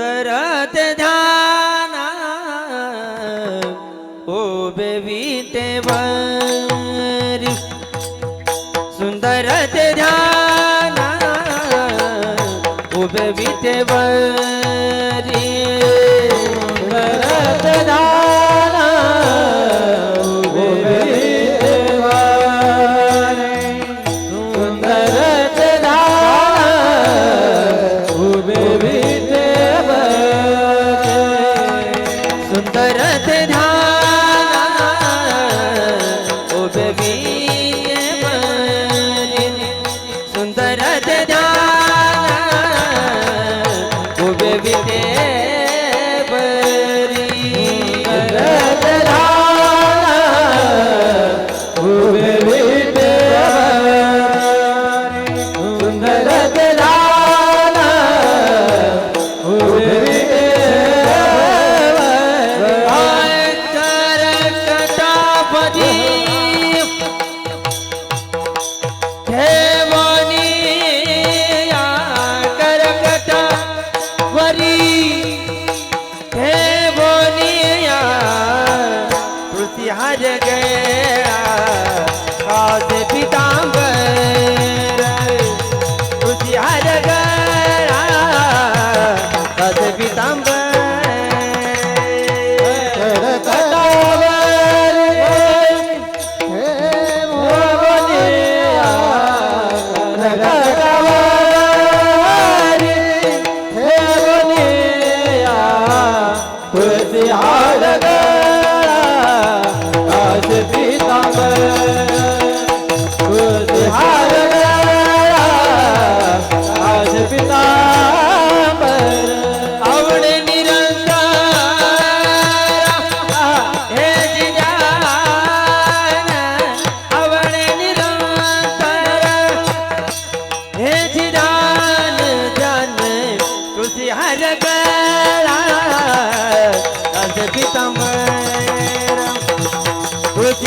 सुंदर ते ध्यान उभे विटेवरी सुंदर ते ध्यान उभे विटेवरी सुंदर ते ध्यान उभे विटेवरी सुंदर ते ध्यान उभे सुंदर ते ध्यान उभे विटेवरी सुंदर ते ध्यान उभे विटेवरी सुंदर ते ध्यान उभे हर गया काज पीतांबर तुझी हर गया काज पीतांबर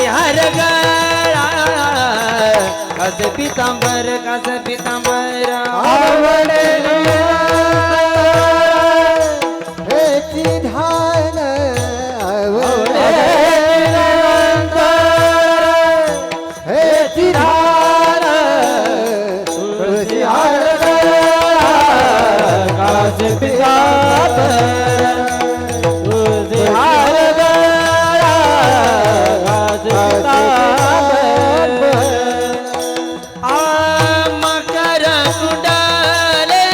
हर गळा काज पीतांबर काज पीतांबर आवडे हेची ध्यान आवडे हेची ध्यान तुझी हर गळा काज पीतांबर तुझी हर मकर कुंडले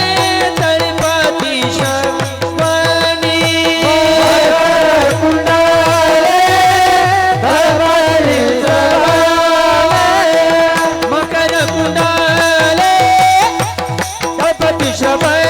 तळपती शवनी मकर कुंडले तळपती शवनी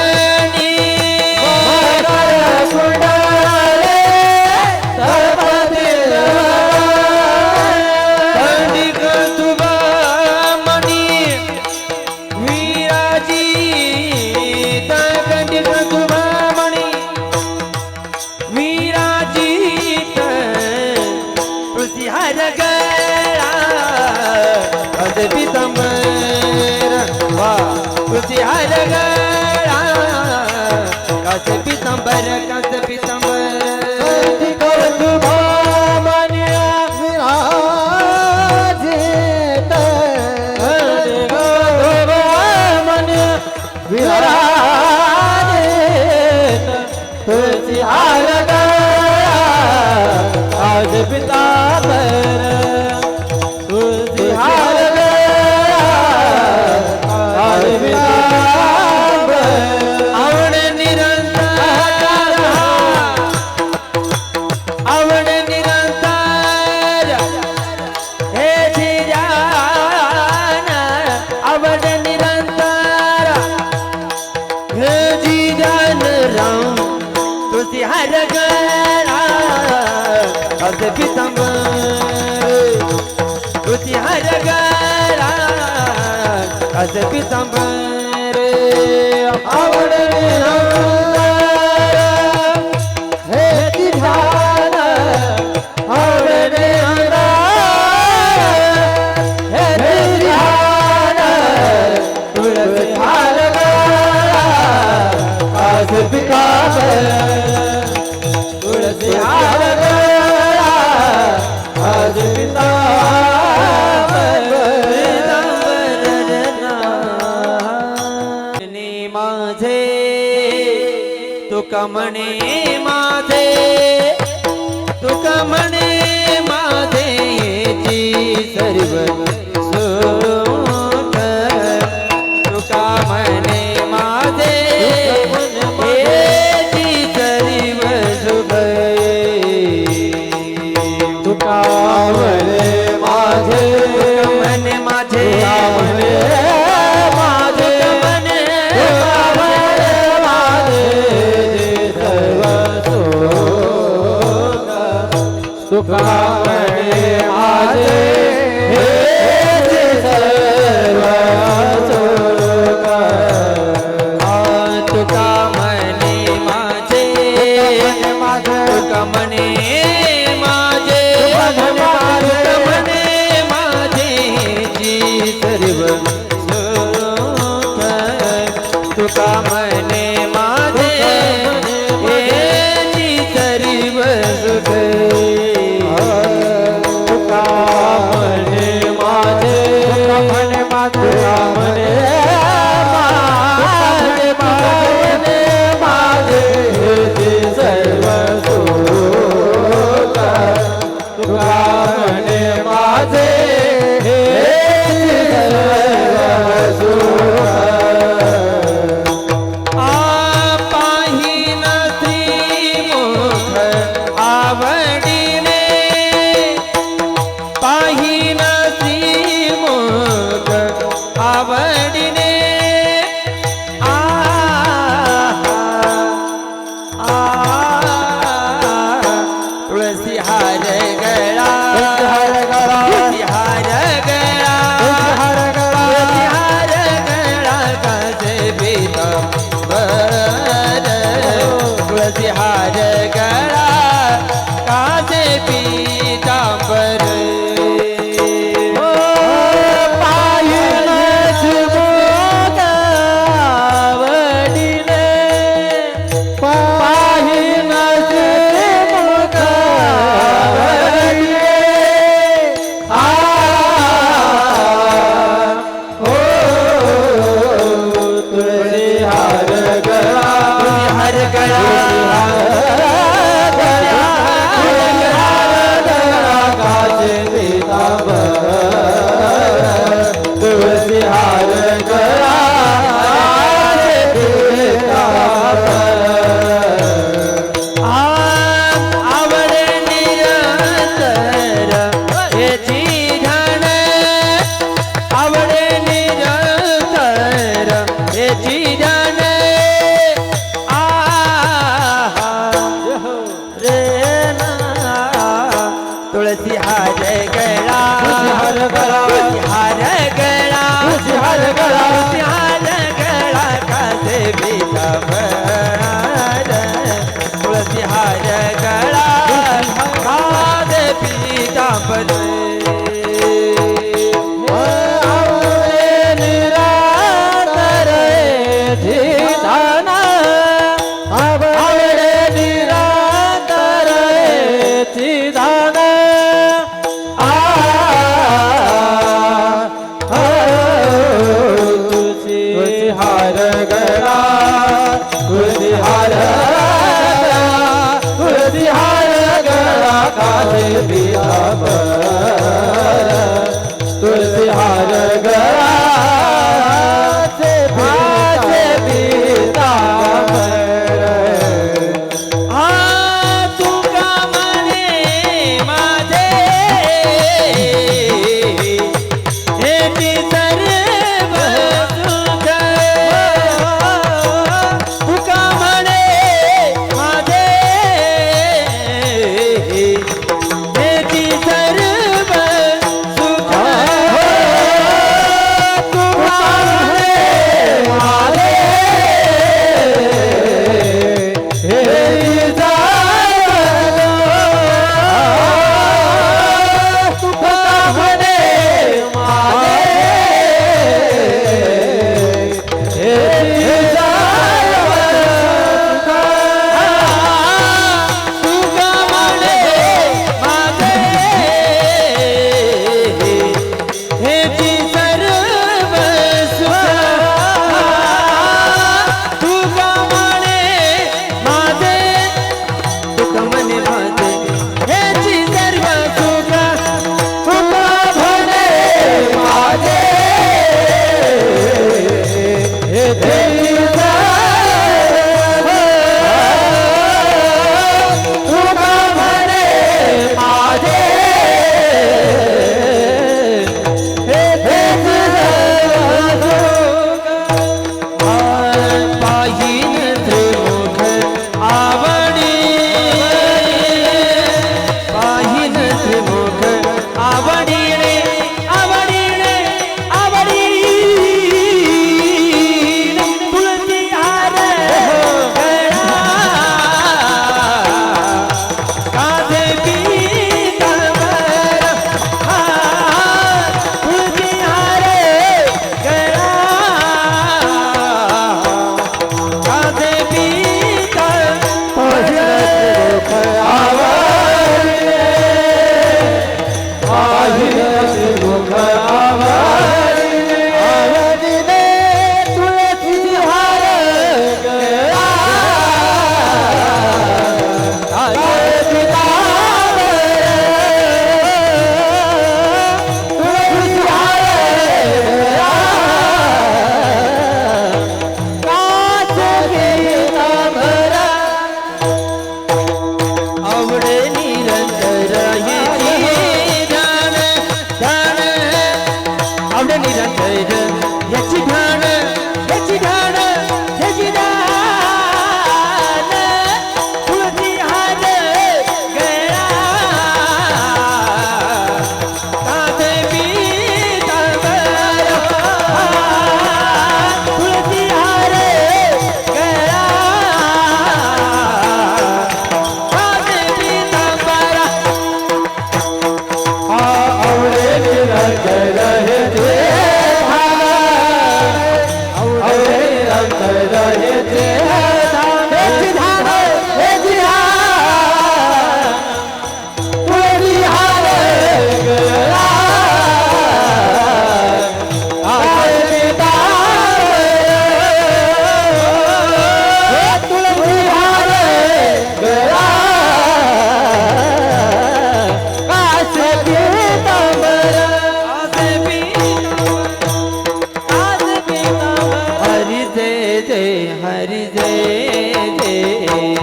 हर गळा काज पीतांबर तुझी हर गळा काज पीतांबर काज पीतांबर तुझी हर गळा काज पीतांबर तुझी हर गळा काज पीतांबर आवड निरंतर आवड निरंतर हे जिजान आवड निरंतर हे जिजान राम तुझी हर गळा काज पीतांबर तुझी हर गळा काज पीतांबर आवड हे ध्यान आवड हे ध्यान तुझी हर गळा काज पीतांबर तुळसी हार गळा आज माझे तुका म्हणे माझे तुका म्हणे माझे येची सर्व सुख तुका म्हणे माझे येची सर्व सुख तुका म्हणे माझे म्हणे माझे म्हणे माझे तुका म्हणे माझे हे सर्व सुख तुका म्हणे माझे तुका म्हणे माझे तुका म्हणे माझे जी सर्व सुख तुका म्हणे माझे जी सर्व सुख तुका म्हणे माझे म्हणे माझे म्हणे माझे हे सर्व सुख तुका म्हणे माझे हे सर्व सुख पाहीन श्रीमुख आवडीने पाहीन श्रीमुख आवडीने तुळसी हार गळा तुळसी हार गळा तुळसी हार गळा कासे पीतांबर तुळसी हार गळा कासे पीतांबर तुळसी हार गळा आवडे निरंतर याची धन आवडे निरंतर याची धन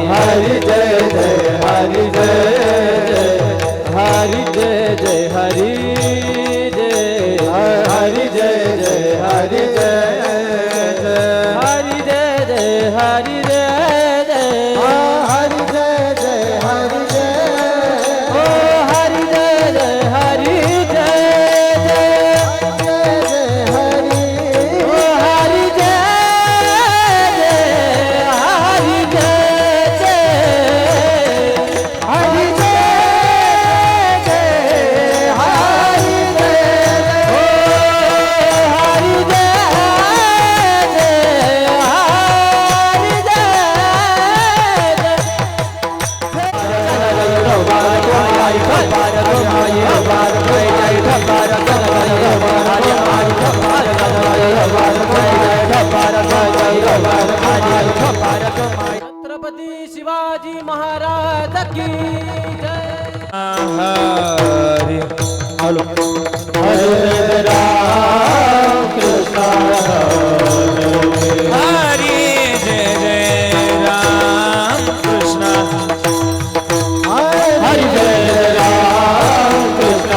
हरि जय जय हरि जय हरि जय जय हरि जय हरि जय जय हरि जय हरि जय जय हरि जय जय हरि जय जय हरि जय ओ हरि जय जय हरि जय जय जय हरि ओ हरि जय जय हरि जय जय हरि जय जय हरि जय ओ हरि जय छत्रपती शिवाजी महाराज की जय हरी हलो हरे राम कृष्ण हरी जय जय राम कृष्ण हरि जय राम कृष्ण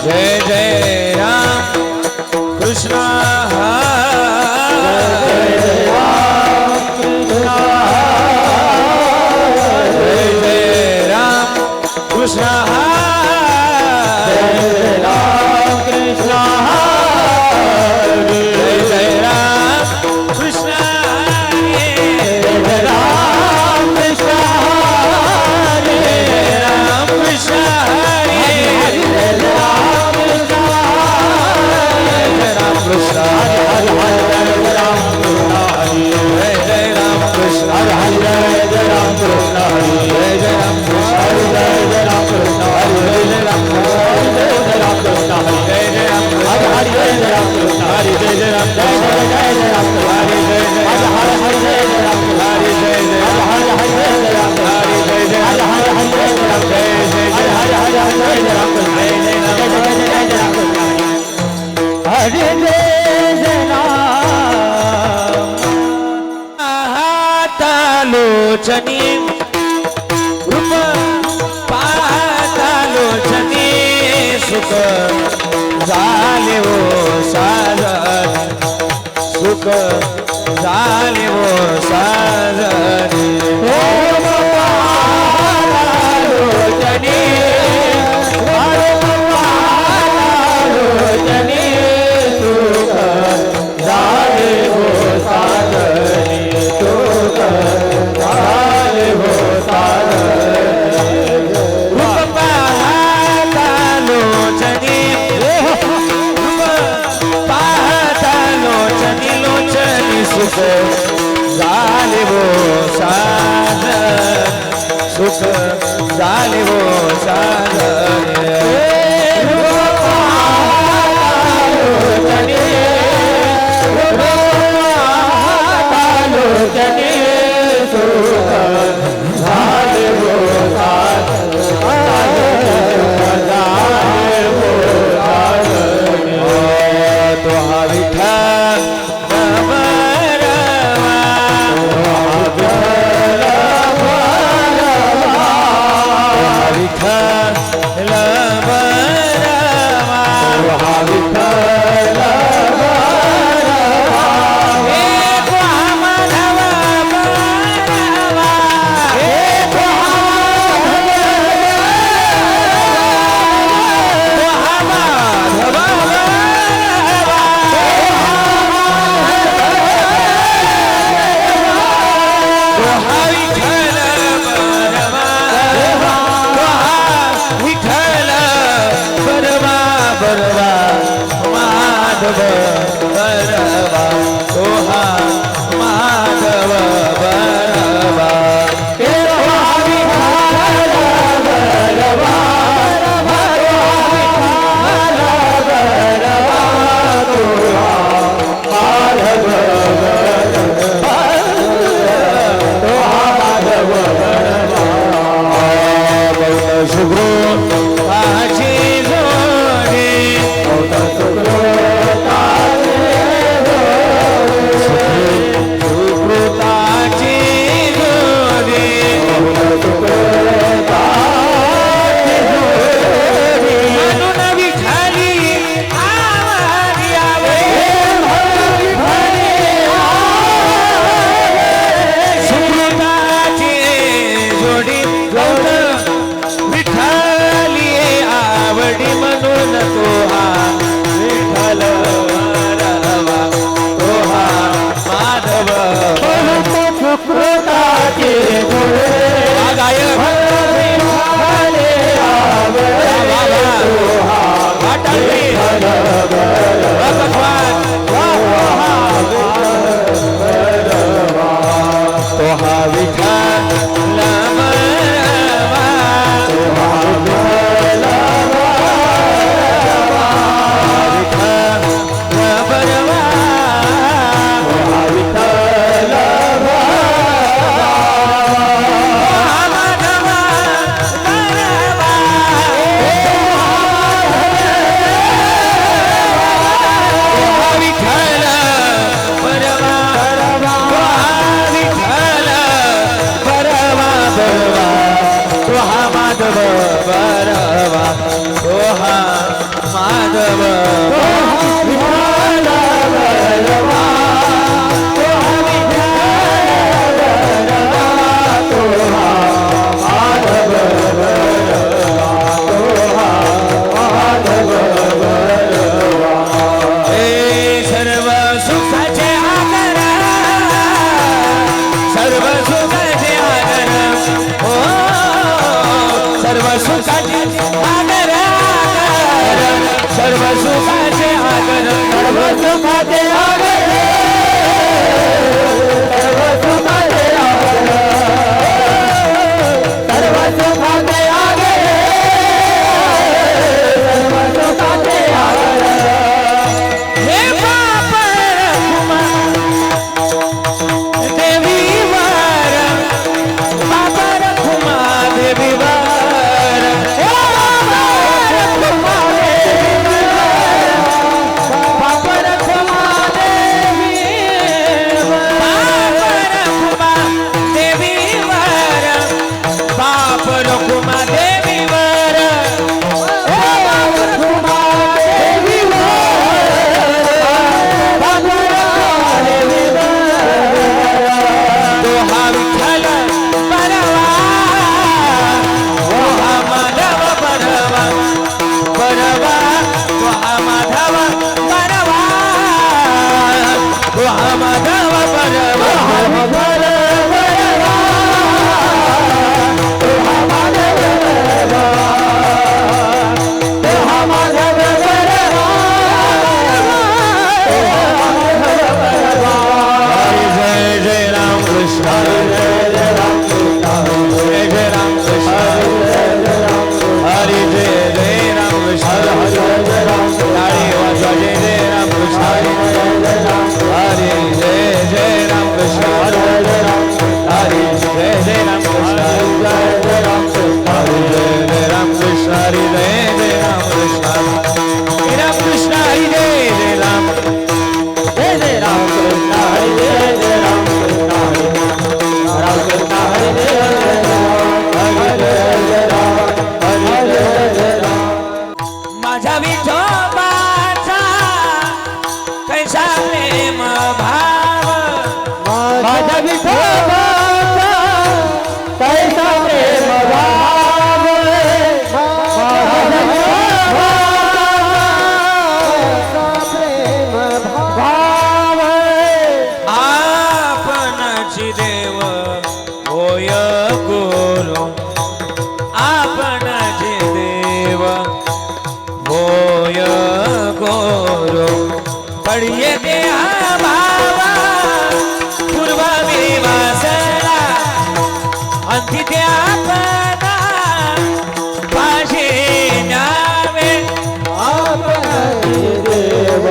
जय जय राम कृष्ण कृष्ण जय राम कृष्ण जय जय राम कृष्ण जय राम कृष्ण जय राम कृष्ण जय राम कृष्ण जय राम कृष्ण हरे राम कृष्ण जय जय राम कृष्ण हरे जय राम कृष्ण जय जय राम कृष्ण जय राम कृष्ण जय राम कृष्ण जय राम कृष्ण जय जय राम कृष्ण हरि जय राम कृष्ण हरि जय जय राम जय जय राम कृष्ण हरि जय जय हरि जय राम कृष्ण हरि जय जय हरि जय राम कृष्ण हरि जय जय हरि जय राम कृष्ण जय जय जय हरि जय राम कृष्ण जय जय राम हरि जय राम हातालोचनी रूप पातालोचनी सुख झाले वो साजन सुख झाले वो साजन सुख झाले वो साजन सुख झाले वो तो हा विठ्ठल माधव बरवा सोहा माधव बरवा शुभ्रो आजी जोडी माधव बरवा तो हा माधव सर्व सुखाचे आगर सर्व सुखाचे आगर सर्व सुखाचे आगर सर्व सुखाचे आगर सर्व सुखाचे आगर हे पापर देवी वर पापर खुमा देवी वर पडिये देहा भावा पूर्वमी वासना अंती त्यापना पाशे न्यावे आपण देव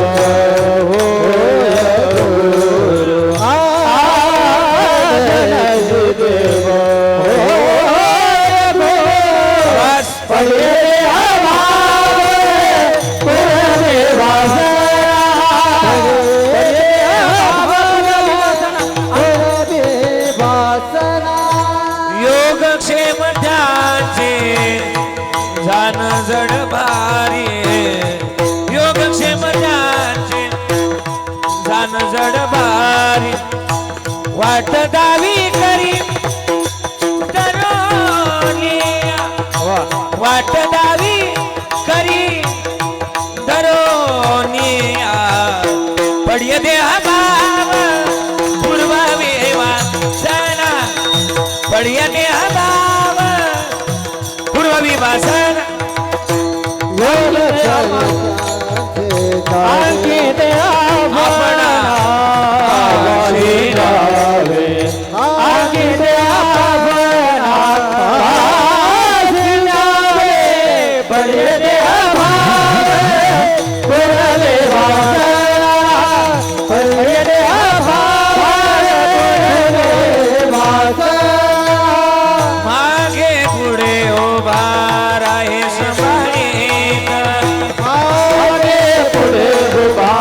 जड भारी योगक्षेम ज्यांचे जान जड भारी वाट दावी करी दरोनिया वाट दावी करी दरोनिया पडिये देहा भाव पूर्वमी वासना पडिये देहा भाव पूर्वमी वासना मागे पुढे उभा राहे संभाळीत मागे पुढे उभा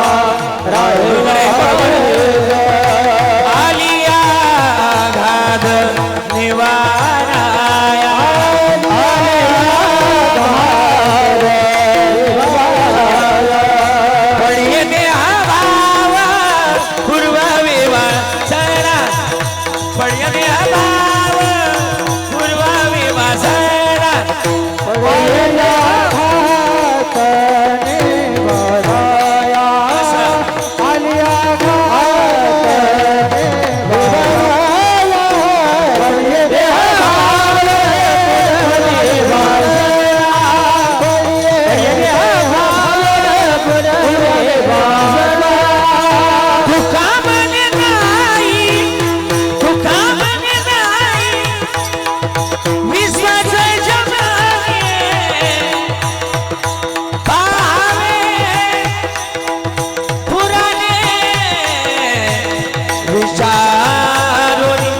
विचारोनी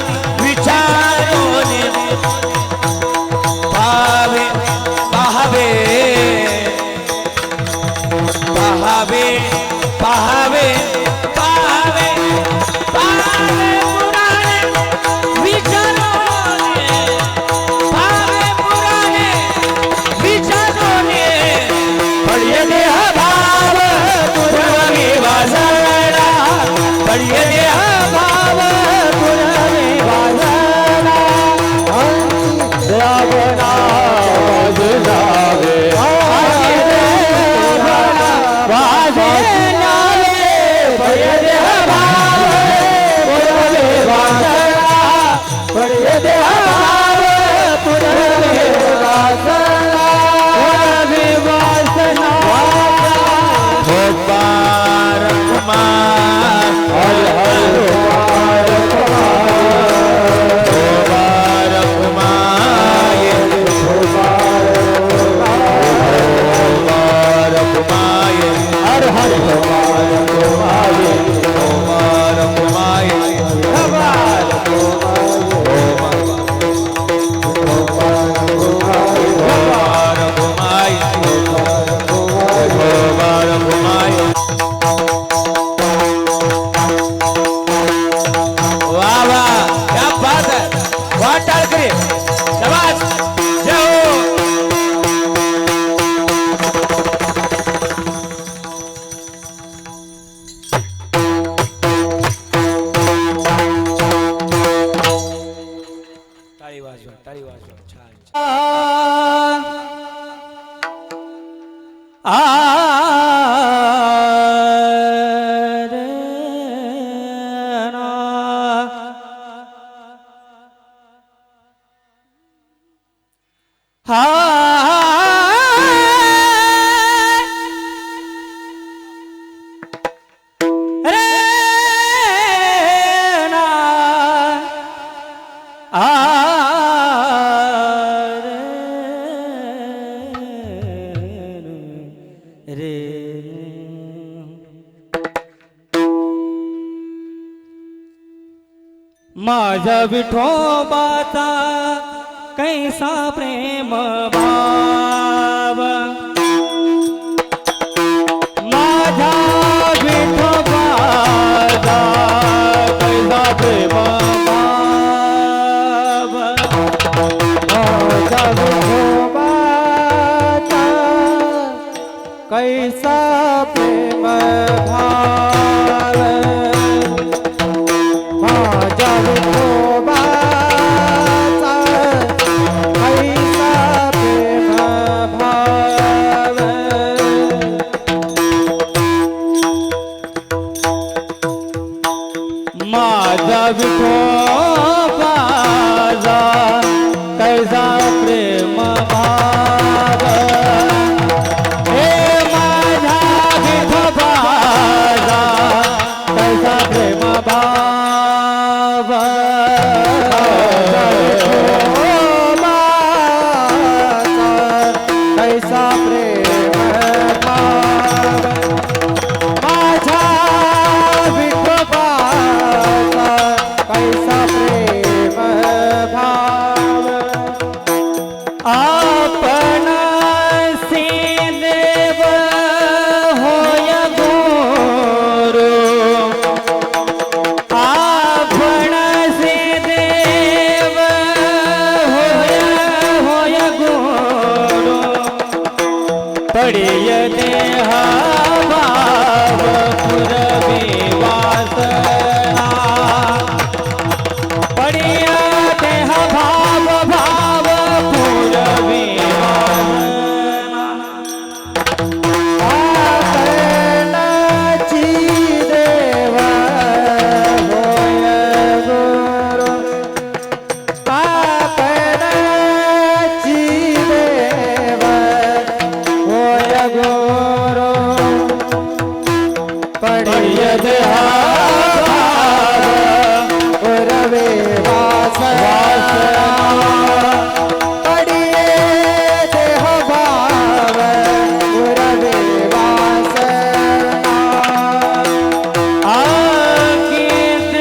विचारोनी पाहावे पाहावे पाहावे पाहावे पाहावे पाहावे पुराणे विचारोने पाहावे पुराणे विचारोने पडिये देह भाव पुरवी वासना पडिये देह भाव पुरवी वासना रावणा वाजनावे वाजनावे पडिये देह भाव पुरवी वासना पडिये देह भाव पुरवी वासना पुरवी वासना गोपाल कुमार हर हर गोपाल कुमार गोपाल कुमार हर हर गोपाल गोपाल गोपाल कुमार गोपाल गोपाल कुमार गोपाल कुमार वाह वाह क्या बात है वाह टाळकरी शाबाश जय हो टाळी वाजवा छान माझा विठोबाचा कैसा प्रेम भाव माझा विठोबाचा कैसा प्रेम भाव माझा विठोबाचा कैसा प्रेम भाव माझा विठोबाचा कैसा प्रेम भाव माझा विठोबाचा कैसा प्रेम भाव हे माझा विठोबाचा कैसा प्रेम भाव कैसा प्रेम भाव माझा विठोबाचा कैसा प्रेम भाव आपण से देव होय गुरु आपण से देव होय गुरु पडिय देह भाव पुरवी वासना पडिय देह भाव भाव पुरवी वासनाची देव होय गुरु आपणाची देव होय गुरु पडिय देह भाव पुरवी वासना पडिय देह भाव पुरवी वासना आगीत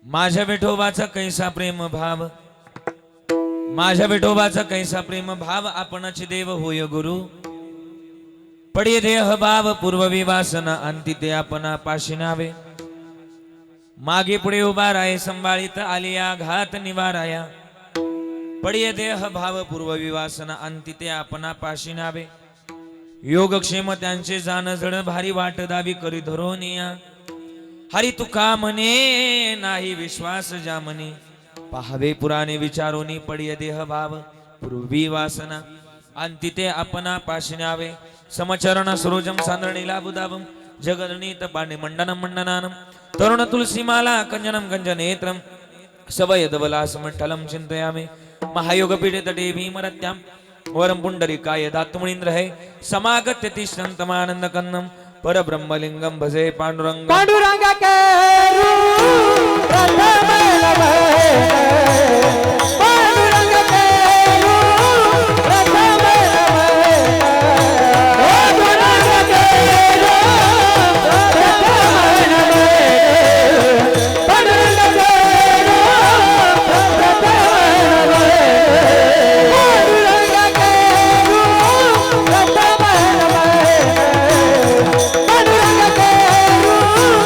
माझ्या विठोबाचा कैसा प्रेम भाव, माझ्या विठोबाचा कैसा प्रेम भाव, आपणाचे देव होय गुरु. पडिये देह भाव पूर्ववी वासना, अंती ते आपणा पाशी नावे. मागे पुढे उभा राय संभाळीत आलिया घात निवाराया. पडिये देह भाव पूर्ववी वासना, अंती ते आपणा पाशी नावे. योगक्षेम त्यांचे जाण जड, भारी वाट दावी करी धरोनिया. हरी तुका म्हणे नाही विश्वास ज्या म्हणे, पाहावे पुराणे विचारोनी. पडिये देह भाव पूर्वी वासना, अंती ते आपणा पाशी नावे. समचरण सरोजम सांद्रणीला बुदावम, जगरणीत पाणी मंडनम मंडनानम. तरुण तुलसीमाला कंजनम कंजनेत्रम, सवयदबलासमठलम चिंतयामि. महायोगपीठे तटे भीमरत्याम, वरम पुंडरीकाय धातुमणींद्र है. समागत्य तिष्ठन्तमानंद कन्नम, परब्रह्मलिंगम भजे पांडुरंग. पांडुरंग के रूप प्रथम नभे, पांडुरंग के रूप प्रथम नभे, पांडुरंग के रूप प्रथम नभे, पांडुरंग के रूप प्रथम नभे, पांडुरंग के रूप प्रथम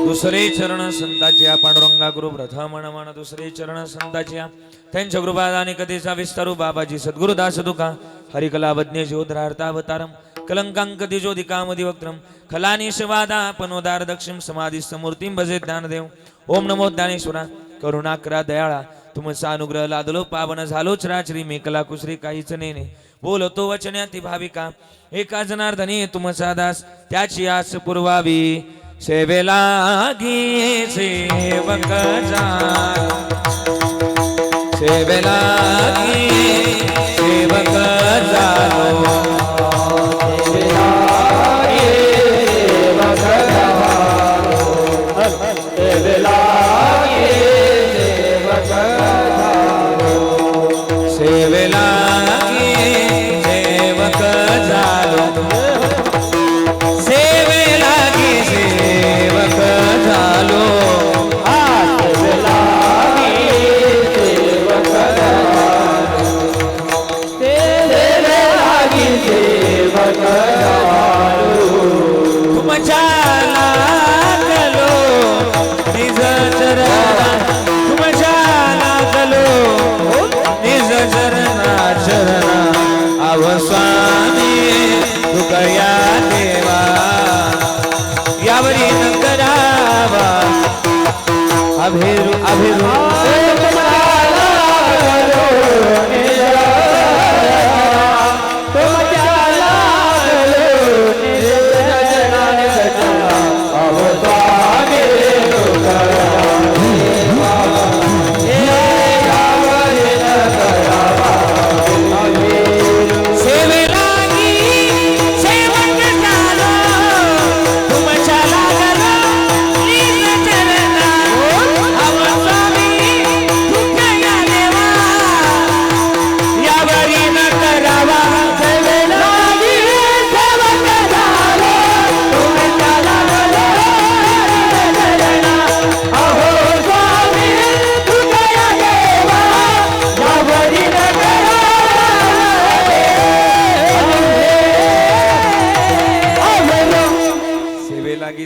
दुसरे चरण संताच्या पांडुरंगा गुरु प्रथम नमन. दुसरे चरण संताच्या त्यांच्या कृपादाने कथेचा विस्तारू बाबाजी सद्गुरुदास तुका. हरिकलावज्ञ ज्योधरार्तावतारम, कलंकांक दिजोदिकामदिवक्त्रम, खलानिशवादा पनोदार दक्षिम समाधिस्थ मूर्तिम भजे ज्ञानदेव. ओम नमो ज्ञानेश्वरा, करुणाकरा दयाळा, तुमचा अनुग्रह लादलो पावन झालो चराचरी. मेकला कुसरी काहीच नेने, बोलतो वचन्याती भाविका. एका जनार्दने तुमचा दास, त्याची आस पुरवावी. सेवेला गी सेवक सेवेला गी सेवक जालो. सेवेला गी सेवक जालो, सेवेला गी सेवक झालो. तुमच्या लागलो निज चरणा, तुमच्या लागलो निज चरणा. चरणा अव स्वामी तुकया देवा, यावरी न करावा अभिरू अभिरू.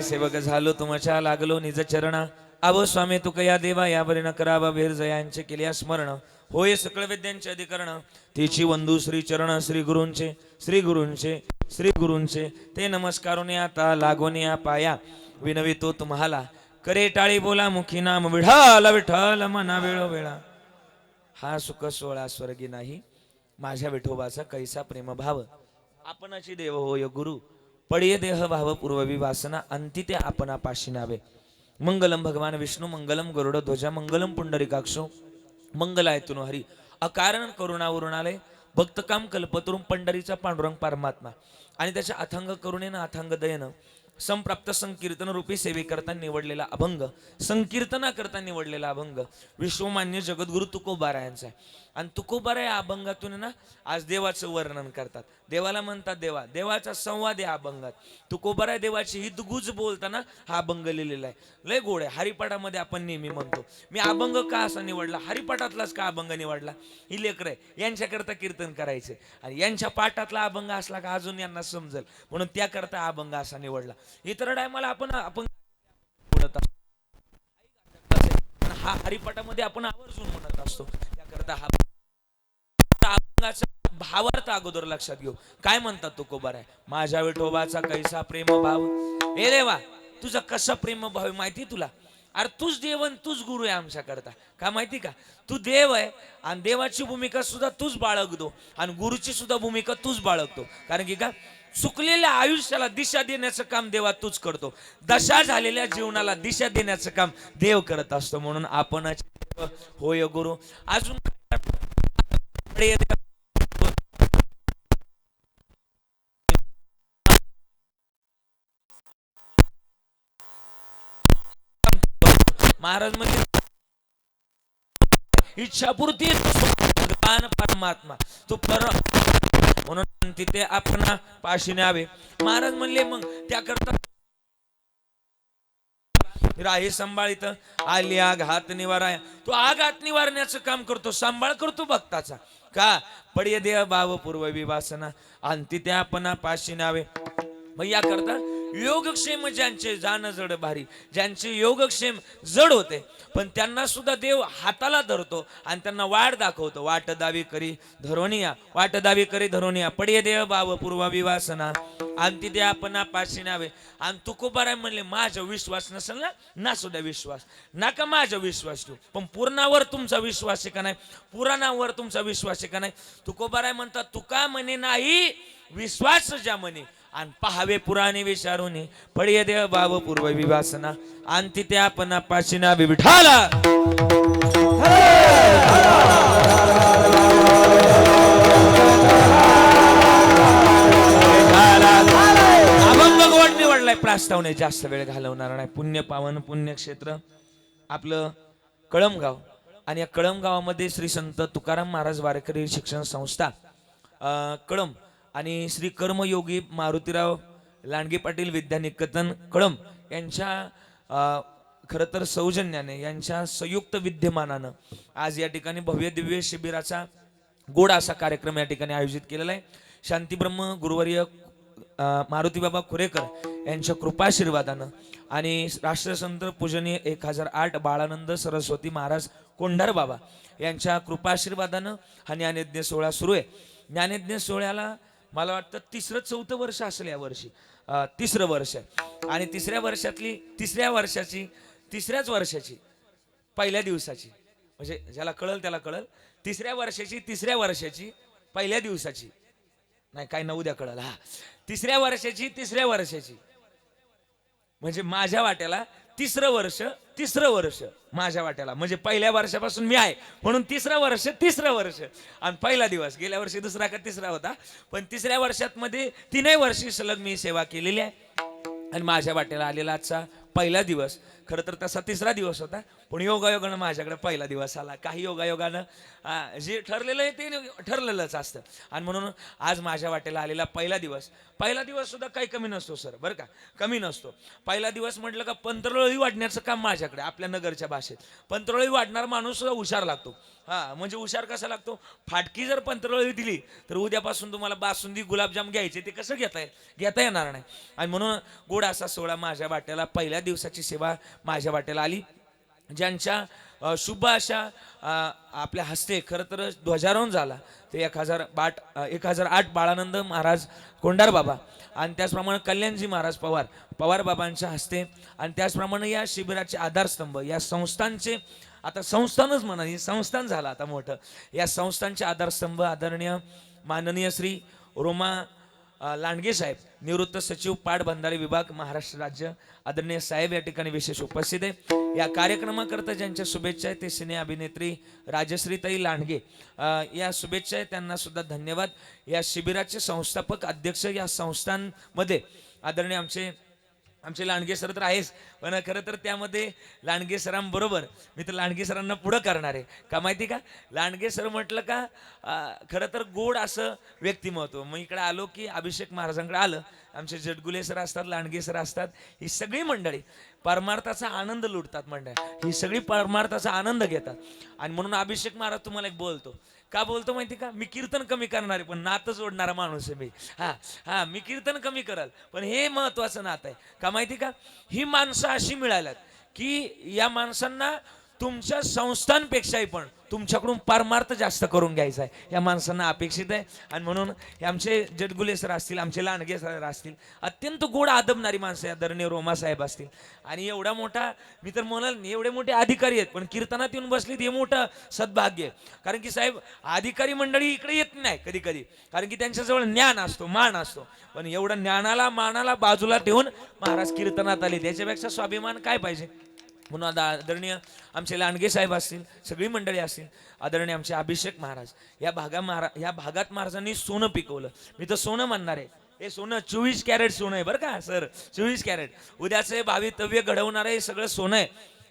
हरी सेवक झालो तुमच्या लागलो निज चरणा आवो स्वामी तुकया देवा यावरी न करावा भेर जयांचे केल्या स्मरण होय सकळ विद्यांचे अधिकरण तिची वंदू श्री चरण श्री गुरूंचे श्री गुरूंचे श्री गुरूंचे ते नमस्कारून आता लागून या पाया विनवितो तुम्हाला करे टाळी बोला मुखी नाम विठाल विठ्ठल मना वेळो वेळा हा सुख सोळा स्वर्गी नाही माझ्या विठोबाचा कैसा प्रेम भाव आपणाची देव होय गुरु पडिये देह भाव पूर्ववी वासना अंती ते आपणा पाशी नावे मंगलम भगवान विष्णू मंगलम गरुड ध्वजा मंगलम पुंडरीकाक्षो मंगलायतुन हरी अकारण करुणावरुणालय भक्तकाम कल्पतरुम पंढरीचा पांडुरंग परमात्मा आणि त्याच्या अथांग करुणेनं अथांग दयेनं संप्राप्त संकीर्तन रूपी सेवेकरता निवडलेला अभंग संकीर्तनाकरता निवडलेला अभंग विश्वमान्य जगद्गुरु तुकोबारायांचा आहे आणि तुकोबारा या अभंगातून ना आज देवाचं वर्णन करतात देवाला म्हणतात देवा देवाचा संवाद या अभंगात तुकोबारा देवाची हितगुज बोलताना हा अभंग लिहिलेला आहे लय गोड आहे हरिपाठामध्ये आपण नेहमी म्हणतो मी अभंग का असा निवडला हरिपाठातलाच का अभंग निवडला ही लेकर आहे यांच्याकरता कीर्तन करायचे आणि यांच्या पाठातला अभंग असला का अजून यांना समजेल म्हणून त्याकरता अभंग असा निवडला इतर टायमाला आपण बोलत असतो हा हरिपाठामध्ये आपण आवर्जून म्हणत असतो त्याकरता हा अभंगाचा भावार्थ अगोदर लक्षात घेऊ काय म्हणतात तुकोबार आहे माझ्या विठोबाचा कैसा प्रेम भाव हे देवा तुझा कसा प्रेम भाव आहे माहिती तुला अरे तूच देव आणि तूच गुरु आहे आमच्या करता का माहिती का तू देव आहे आणि देवाची भूमिका सुद्धा तूच बाळगतो आणि गुरुची सुद्धा भूमिका तूच बाळगतो कारण की का चुकलेल्या आयुष्याला दिशा देण्याचं काम देवा तूच करतो दशा झालेल्या जीवनाला दिशा देण्याचं काम देव करत असतो म्हणून आपण होय गुरु अजून महाराज म्हणजे इच्छापूर्ती भगवान परमात्मा तो पर म्हणून तिथे आपण पाशी न्यावे महाराज म्हणले मग त्याकरता राही सांभाळित आली आग हात निवाराया तो आघात निवारण्याचं काम करतो सांभाळ करतो भक्ताचा का पडिये देह भाव पूर्व विवासना आणि तिथे आपण पाशी न्यावे मग याकरता योगक्षेम ज्यांचे जाण जड भारी ज्यांचे योगक्षेम जड होते पण त्यांना सुद्धा देव हाताला धरतो आणि त्यांना वाट दाखवतो वाट दावी करी धरोनिया वाट दावी करी धरोनिया पडिये देह भाव पूर्व विवासना आणि तिथे आपण पाशी न्यावे आणि तुकोबाराय म्हणले माझा विश्वास नसेल ना सुद्धा विश्वास नका माझा विश्वास ठेवू पण पूर्णावर तुमचा विश्वास आहे का नाही पुराणावर तुमचा विश्वास आहे का नाही तुकोबाराय म्हणतात तुका म्हणे नाही विश्वास ज्या म्हणे आणि पहावे पुराणे विचारून पडिये देह भाव पूर्व विवासना आणि तिथे आपण पाशी न्यावे विठाला अभंग गोड निवडलाय प्रास्तावने जास्त वेळ घालवणार नाही पुण्य पावन पुण्यक्षेत्र आपलं कळमगाव आणि या कळमगावामध्ये श्री संत तुकाराम महाराज वारकरी शिक्षण संस्था कळम आणि श्री कर्मयोगी मारुतीराव लांडगे पाटील विद्यानिकेतन कळम यांच्या खरं तर सौजन्याने यांच्या संयुक्त विद्यमानानं आज या ठिकाणी भव्य दिव्य शिबिराचा गोड असा कार्यक्रम या ठिकाणी आयोजित केलेला आहे शांतीब्रह्म गुरुवर्य मारुती बाबा खुरेकर यांच्या कृपाशीर्वादानं आणि राष्ट्रसंत पूजनीय 1008 बाळानंद सरस्वती महाराज कोंढार बाबा यांच्या कृपाशीर्वादानं हा ज्ञानयज्ञ सोहळा सुरू आहे ज्ञानयज्ञ सोहळ्याला मला वाटतं 3-4 वर्ष असेल या वर्षी 3रं वर्ष आहे आणि तिसऱ्याच वर्षाची पहिल्या दिवसाची म्हणजे ज्याला कळल त्याला कळल तिसऱ्या वर्षाची पहिल्या दिवसाची नाही काय ना उद्या कळल हा तिसऱ्या वर्षाची म्हणजे माझ्या वाट्याला तिसरं वर्ष माझ्या वाट्याला म्हणजे पहिल्या वर्षापासून मी आहे म्हणून तिसरं वर्ष आणि पहिला दिवस गेल्या वर्षी दुसरा का तिसरा होता पण तिसऱ्या वर्षात मध्ये 3 वर्षी सलग मी सेवा केलेली आहे आणि माझ्या वाट्याला आलेला आजचा पहिला दिवस खरं तर तसा तिसरा दिवस होता, पण योगायोगानं माझ्याकडे पहिला दिवस आला. काही योगायोगानं जे ठरलेलं आहे ते ठरलेलंच असतं, आणि म्हणून आज माझ्या वाटेला आलेला पहिला दिवस सुद्धा काही कमी नसतो सर, बरं का, कमी नसतो. पहिला दिवस म्हटलं का पंतरोळी वाढण्याचं काम माझ्याकडे, आपल्या नगरच्या भाषेत पंतरोळी वाढणारा माणूस सुद्धा हुशार लागतो. म्हणजे हुशार कसा लागतो, फाटकी जर पंतरोळी दिली तर उद्यापासून तुम्हाला बासुंदी गुलाबजाम घ्यायचे, ते कसं घेता येणार नाही. आणि म्हणून गोड असा सोहळा माझ्या वाट्याला, पहिल्या दिवसाची सेवा माझ्या वाट्याला आली. ज्यांच्या शुभ अशा आपल्या हस्ते खरं तर ध्वजारोहण झाला ते 1008 बाळानंद महाराज कोंडार बाबा, आणि त्याचप्रमाणे कल्याणजी महाराज पवार बाबांच्या हस्ते, आणि त्याचप्रमाणे या शिबिराचे आधारस्तंभ, या संस्थांचे, आता संस्थानच म्हणा, हे संस्थान झालं आता मोठं, या संस्थांचे आधारस्तंभ आदरणीय माननीय श्री रोमा लांडगे साहेब, निवृत्त सचिव पाटबंधारे विभाग, महाराष्ट्र राज्य, आदरणीय साहेब या ठिकाणी विशेष उपस्थित आहे. या कार्यक्रमाकरता ज्यांच्या शुभेच्छा आहेत ते सिने अभिनेत्री राजश्रीताई लांडगे, या शुभेच्छा आहेत, त्यांना सुद्धा धन्यवाद. या शिबिराचे संस्थापक अध्यक्ष, या संस्थांमध्ये आदरणीय आमचे लांडगे सर तर आहेच, पण खरं तर त्यामध्ये लांडगे सरांबरोबर मी तर लांडगे सरांना पुढं करणार आहे. का माहिती का, लांडगे सर म्हटलं का खरं तर गोड असं व्यक्तिमत्व. मग इकडे आलो की अभिषेक महाराजांकडे आलं, आमचे जटगुले सर असतात, लांडगे सर असतात, ही सगळी मंडळी परमार्थाचा आनंद लुटतात. ही सगळी परमार्थाचा आनंद घेतात. आणि म्हणून अभिषेक महाराज तुम्हाला एक बोलतो, का बोलतो माहिती का, मी कीर्तन कमी करणार आहे पण नातं जोडणारा माणूस आहे मी. मी कीर्तन कमी कराल पण हे महत्वाचं नातं आहे. का माहिती का, ही माणसं अशी मिळाल्यात की या माणसांना तुमच्या संस्थांपेक्षाही पण तुमच्याकडून परमार्थ जास्त करून घ्यायचा आहे, या माणसांना अपेक्षित आहे. आणि म्हणून हे आमचे जटगुले सर असतील, आमचे लांडगे सर असतील, अत्यंत गोड आदबणारी माणसं आहे, आदरणीय रोमा साहेब असतील, आणि एवढा मोठा मी तर म्हणाल एवढे मोठे अधिकारी आहेत पण कीर्तनात येऊन बसलीत, हे मोठं सद्भाग्य आहे. कारण की साहेब अधिकारी मंडळी इकडे येत नाही कधी कधी, कारण की त्यांच्याजवळ ज्ञान असतो, मान असतो, पण एवढं ज्ञानाला मानाला बाजूला ठेवून महाराज कीर्तनात आले, त्याच्यापेक्षा स्वाभिमान काय पाहिजे. म्हणून आता आदरणीय आमचे लांडगे साहेब असतील, सगळी मंडळी असतील, आदरणीय आमचे अभिषेक महाराज, या भागात महाराजांनी सोनं पिकवलं. मी तर सोनं म्हणणार आहे, हे सोनं 24 कॅरेट सोनं आहे बरं का सर, 24 कॅरेट. उद्याचं भावितव्य घडवणार हे सगळं सोनं आहे.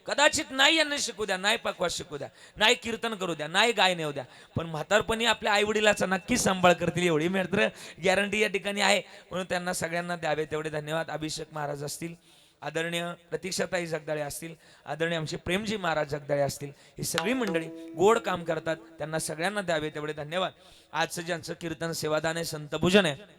कदाचित नाही यांना शिकू द्या, नाही पकवास शिकू द्या, नाही कीर्तन करू द्या, नाही गायन येऊ द्या, पण म्हातारपणी आपल्या आईवडिलाचा नक्कीच सांभाळ करतील एवढी मात्र गॅरंटी या ठिकाणी आहे. म्हणून त्यांना सगळ्यांना द्यावे तेवढे धन्यवाद. अभिषेक महाराज असतील, आदरणीय प्रतीक्षाताई जगदाळे असतील, आदरणीय आमचे प्रेमजी महाराज जगदाळे असतील, ही सगळी मंडळी गोड काम करतात, त्यांना सगळ्यांना द्यावे तेवढे धन्यवाद. आजचं ज्यांचं कीर्तन सेवादान आहे, संतपूजन आहे,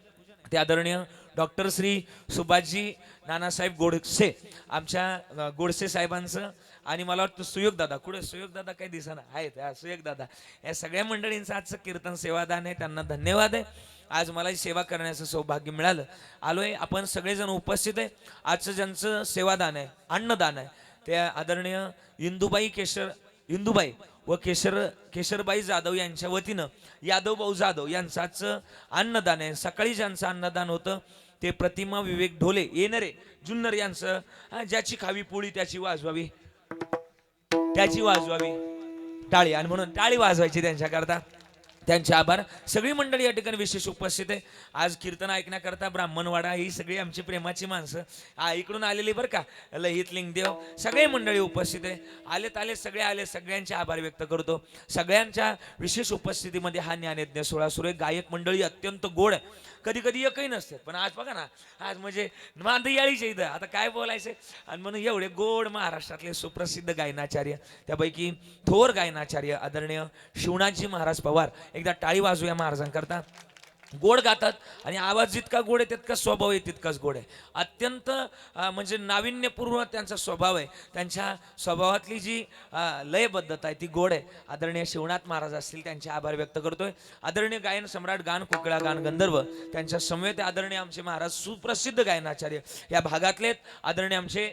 ते आदरणीय डॉक्टर श्री सुभाषजी नानासाहेब गोडसे, आमच्या गोडसे साहेबांचं, आणि मला वाटतं सुयोग दादा, कुठे सुयोग दादा काही दिसेना आहेत, सुयोग दादा, या सगळ्या मंडळींचं आजचं कीर्तन सेवादान आहे, त्यांना धन्यवाद आहे. आज मला सेवा करण्याचं सौभाग्य मिळालं, आलोय, आपण सगळेजण उपस्थित आहे. आजचं ज्यांचं सेवादान आहे, अन्नदान आहे, ते आदरणीय इंदुबाई व केशरबाई जाधव यांच्या वतीनं यादव भाऊ जाधव यांचं आजचं अन्नदान आहे. सकाळी ज्यांचं अन्नदान होतं ते प्रतिमा विवेक ढोले येणारे जुन्नर यांचं, ज्याची खावी पोळी त्याची वाजवावी टाळी, आणि म्हणून टाळी वाजवायची त्यांच्याकरता, त्यांचे आभार. सगळी मंडळी या ठिकाणी विशेष उपस्थित आहे. आज कीर्तन ऐकण्याकरता ब्राह्मणवाडा ही सगळी आमची प्रेमाची माणसं इकडून आलेली बरं का, लहित लिंगदेव सगळे मंडळी उपस्थित आहे, आले सगळे आले, सगळ्यांचे आभार व्यक्त करतो. सगळ्यांच्या विशेष उपस्थितीमध्ये हा ज्ञानयज्ञ सोहळा सुरू आहे. गायक मंडळी अत्यंत गोड आहे, कधी कधी एकही नसते, पण आज बघा ना, आज म्हणजे मांदयाळीच्या इथं आता काय बोलायचं. आणि म्हणून एवढे गोड महाराष्ट्रातले सुप्रसिद्ध गायनाचार्य, त्यापैकी थोर गायनाचार्य आदरणीय शिवनाथजी महाराज पवार, एकदा टाळी वाजूया महाराजांकरता. गोड गातात आणि आवाज जितका गोड आहे तितका स्वभाव आहे तितकाच गोड आहे. अत्यंत म्हणजे नाविन्यपूर्ण त्यांचा स्वभाव आहे, त्यांच्या स्वभावातली जी लयबद्धता आहे ती गोड आहे. आदरणीय शिवनाथ महाराज असतील, त्यांचे आभार व्यक्त करतोय. आदरणीय गायन सम्राट, गान कोकिळा, गान गंधर्व, त्यांच्या समवेत आदरणीय आमचे महाराज सुप्रसिद्ध गायनाचार्य या भागातले आदरणीय आमचे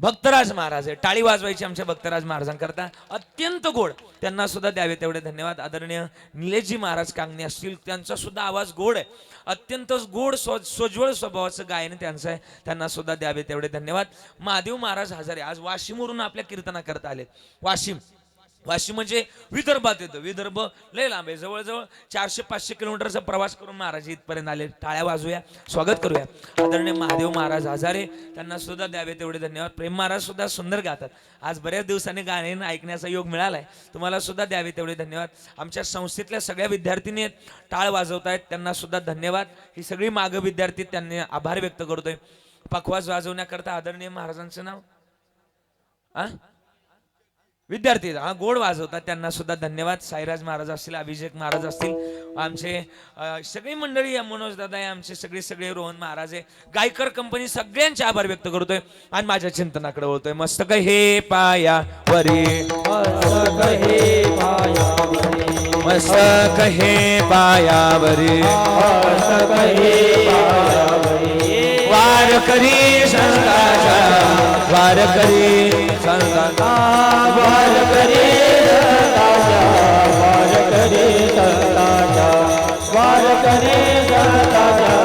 भक्तराज महाराज आहे. टाळी वाजवायची आमच्या भक्तराज महाराजांकरता, अत्यंत गोड, त्यांना सुद्धा द्यावे तेवढे धन्यवाद. आदरणीय निलेशजी महाराज कांगणे असतील, त्यांचा सुद्धा आवाज गोड आहे, अत्यंत गोड सोज्वळ स्वभावाचं गायन त्यांचं आहे, त्यांना सुद्धा द्यावे तेवढे धन्यवाद. महादेव महाराज हजारे आज वाशिमवरून आपल्या कीर्तनाकरता आले. वाशिम म्हणजे विदर्भात येतं. विदर्भ लय लांब आहे, जवळजवळ 400-500 किलोमीटरचा प्रवास करून महाराज इथपर्यंत आले. टाळ्या वाजूया, स्वागत करूया. आदरणीय महादेव महाराज हजारे, त्यांना सुद्धा द्यावे तेवढे धन्यवाद. प्रेम महाराज सुद्धा सुंदर गातात. आज बऱ्याच दिवसांनी गाणे ऐकण्याचा योग मिळालाय, तुम्हाला सुद्धा द्यावे तेवढे धन्यवाद. आमच्या संस्थेतल्या सगळ्या विद्यार्थिनी टाळ वाजवत आहेत, त्यांना सुद्धा धन्यवाद. ही सगळी मागं विद्यार्थी, त्यांनी आभार व्यक्त करतोय. पखवाज वाजवण्याकरता आदरणीय महाराजांचं नाव विद्यार्थी गोड वाजवतात, त्यांना सुद्धा धन्यवाद. साईराज महाराज असतील, अभिषेक महाराज असतील, आमचे सगळी मंडळी, मनोज दादा आहे, आमचे सगळे रोहन महाराज आहे, गायकर कंपनी, सगळ्यांचे आभार व्यक्त करतोय आणि माझ्या चिंतनाकडे वळतोय. मस्तक हे पाया वरी, मस्तक हे पायावरी, मस्तक हे पायावरी, वार करी संताचा, वार करी संताचा, वार करी संताचा, वार करी संताचा, वार करी संताचा,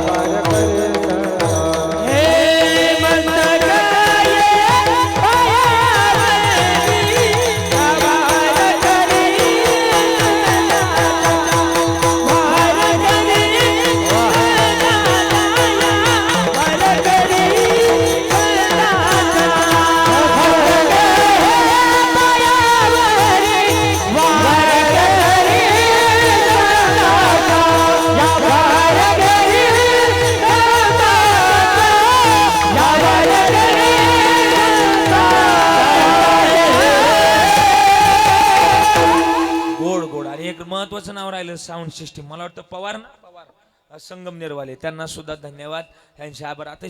वार करी संताचा. हे मस्तक महत्वाचं नाव राहिलं साऊंड सिस्टीम, मला वाटतं पवार ना, पवार संगमनेरवाले, त्यांना सुद्धा धन्यवाद. त्यांच्या आभार. आता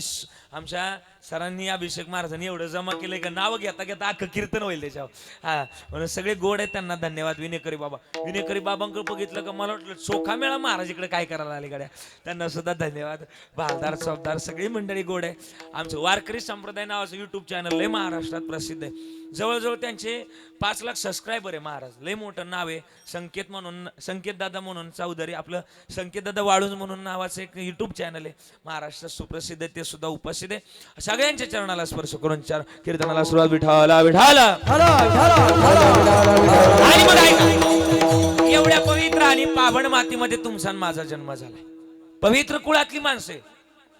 आमच्या सरांनी, अभिषेक महाराजांनी एवढं जमा केलंय का नाव घेता घेता अख्खं कीर्तन होईल त्याच्यावर. हा, म्हणून सगळे गोड आहेत, त्यांना धन्यवाद. विनेकरी बाबा, विनेकरी बाबांकडे बघितलं का मला वाटलं चोखा मेळा महाराज इकडे काय करायला आले गाड्या, त्यांना सुद्धा धन्यवाद. भालदार चौदार सगळी मंडळी गोड आहे. आमचं वारकरी संप्रदाय नावाचं युट्यूब चॅनल लय महाराष्ट्रात प्रसिद्ध आहे. जवळजवळ त्यांचे 5 लाख सबस्क्रायबर आहे. महाराज लय मोठं नाव आहे. संकेत म्हणून, संकेत दादा म्हणून चौधरी, आपलं संकेत दादा वाळूंज म्हणून नावाचं एक युट्यूब चॅनल आहे, महाराष्ट्रात सुप्रसिद्ध आहे. ते सुद्धा उपस्थित आहे. सगळ्यांच्या चरणाला स्पर्श करून चार कीर्तनाला सुरुवात. विठाला विठाला. आणि मग ऐका, एवढ्या पवित्र आणि पावन मातीमध्ये तुमचा आणि माझा जन्म झालाय. पवित्र कुळातली माणसं.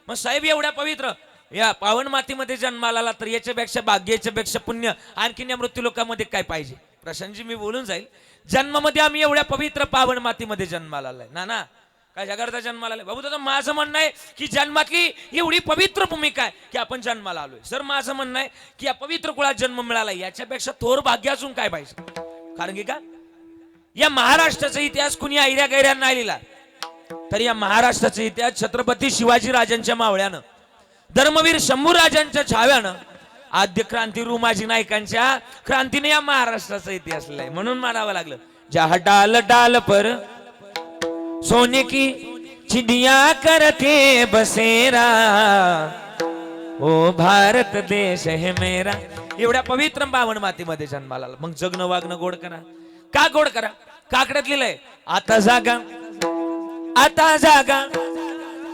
मग साहेब एवढ्या पवित्र या पावन मातीमध्ये जन्माला आला तर याच्यापेक्षा भाग्य, याच्यापेक्षा पुण्य आणखीन या मृत्यू लोकांमध्ये काय पाहिजे. प्रशांतजी मी बोलून जाईल. जन्मामध्ये आम्ही एवढ्या पवित्र पावन मातीमध्ये जन्माला आलाय ना काय जगाचा जन्माला आलाय. बाबू दादा माझं म्हणणं आहे की जन्मातली एवढी पवित्र भूमिका आहे की आपण जन्माला आलोय. सर माझं म्हणणं आहे की या पवित्र कुळात जन्म मिळाला, याच्यापेक्षा थोर भाग्य असून काय पाहिजे. कारण की का या महाराष्ट्राचा इतिहास कुणी ऐऱ्या गैऱ्या नाही लिहिला, तर या महाराष्ट्राचा इतिहास छत्रपती शिवाजी राजांच्या मावळ्यानं, धर्मवीर शंभूराजांच्या छाव्यानं, आद्य क्रांती रुमाजी नायकांच्या क्रांतीने या महाराष्ट्राचा इतिहास लिहिलाय. म्हणून मानावं लागलं. जहा डाल डाल पर सोने की चिड़िया करके बसेरा, ओ भारत देश है मेरा. एवढ्या पवित्र पावन मातीमध्ये जन्माला आला. मग जगणं वागणं गोड करा. का गोड करा? काकड्यात लिहिलंय आता जागा, आता जागा,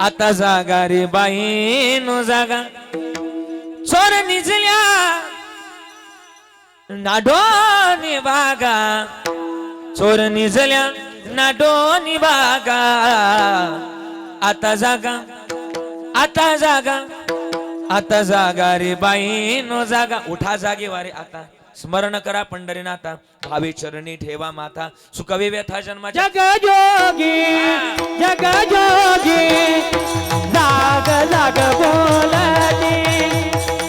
आता जागा रे बाई नो जागा. चोर निजल्या नाडोनी बागा, चोर निजल्या नाडोनी बागा. आता जागा, आता जागा, आता जागा रे बाई नो जागा. उठा जागे वारे आता, स्मरण करा पंढरीनाथा, भावी चरणी ठेवा माथा. सुखवी व्यथा जन्मा जग जोगी, जग जोगी, जाग जाग बोलती.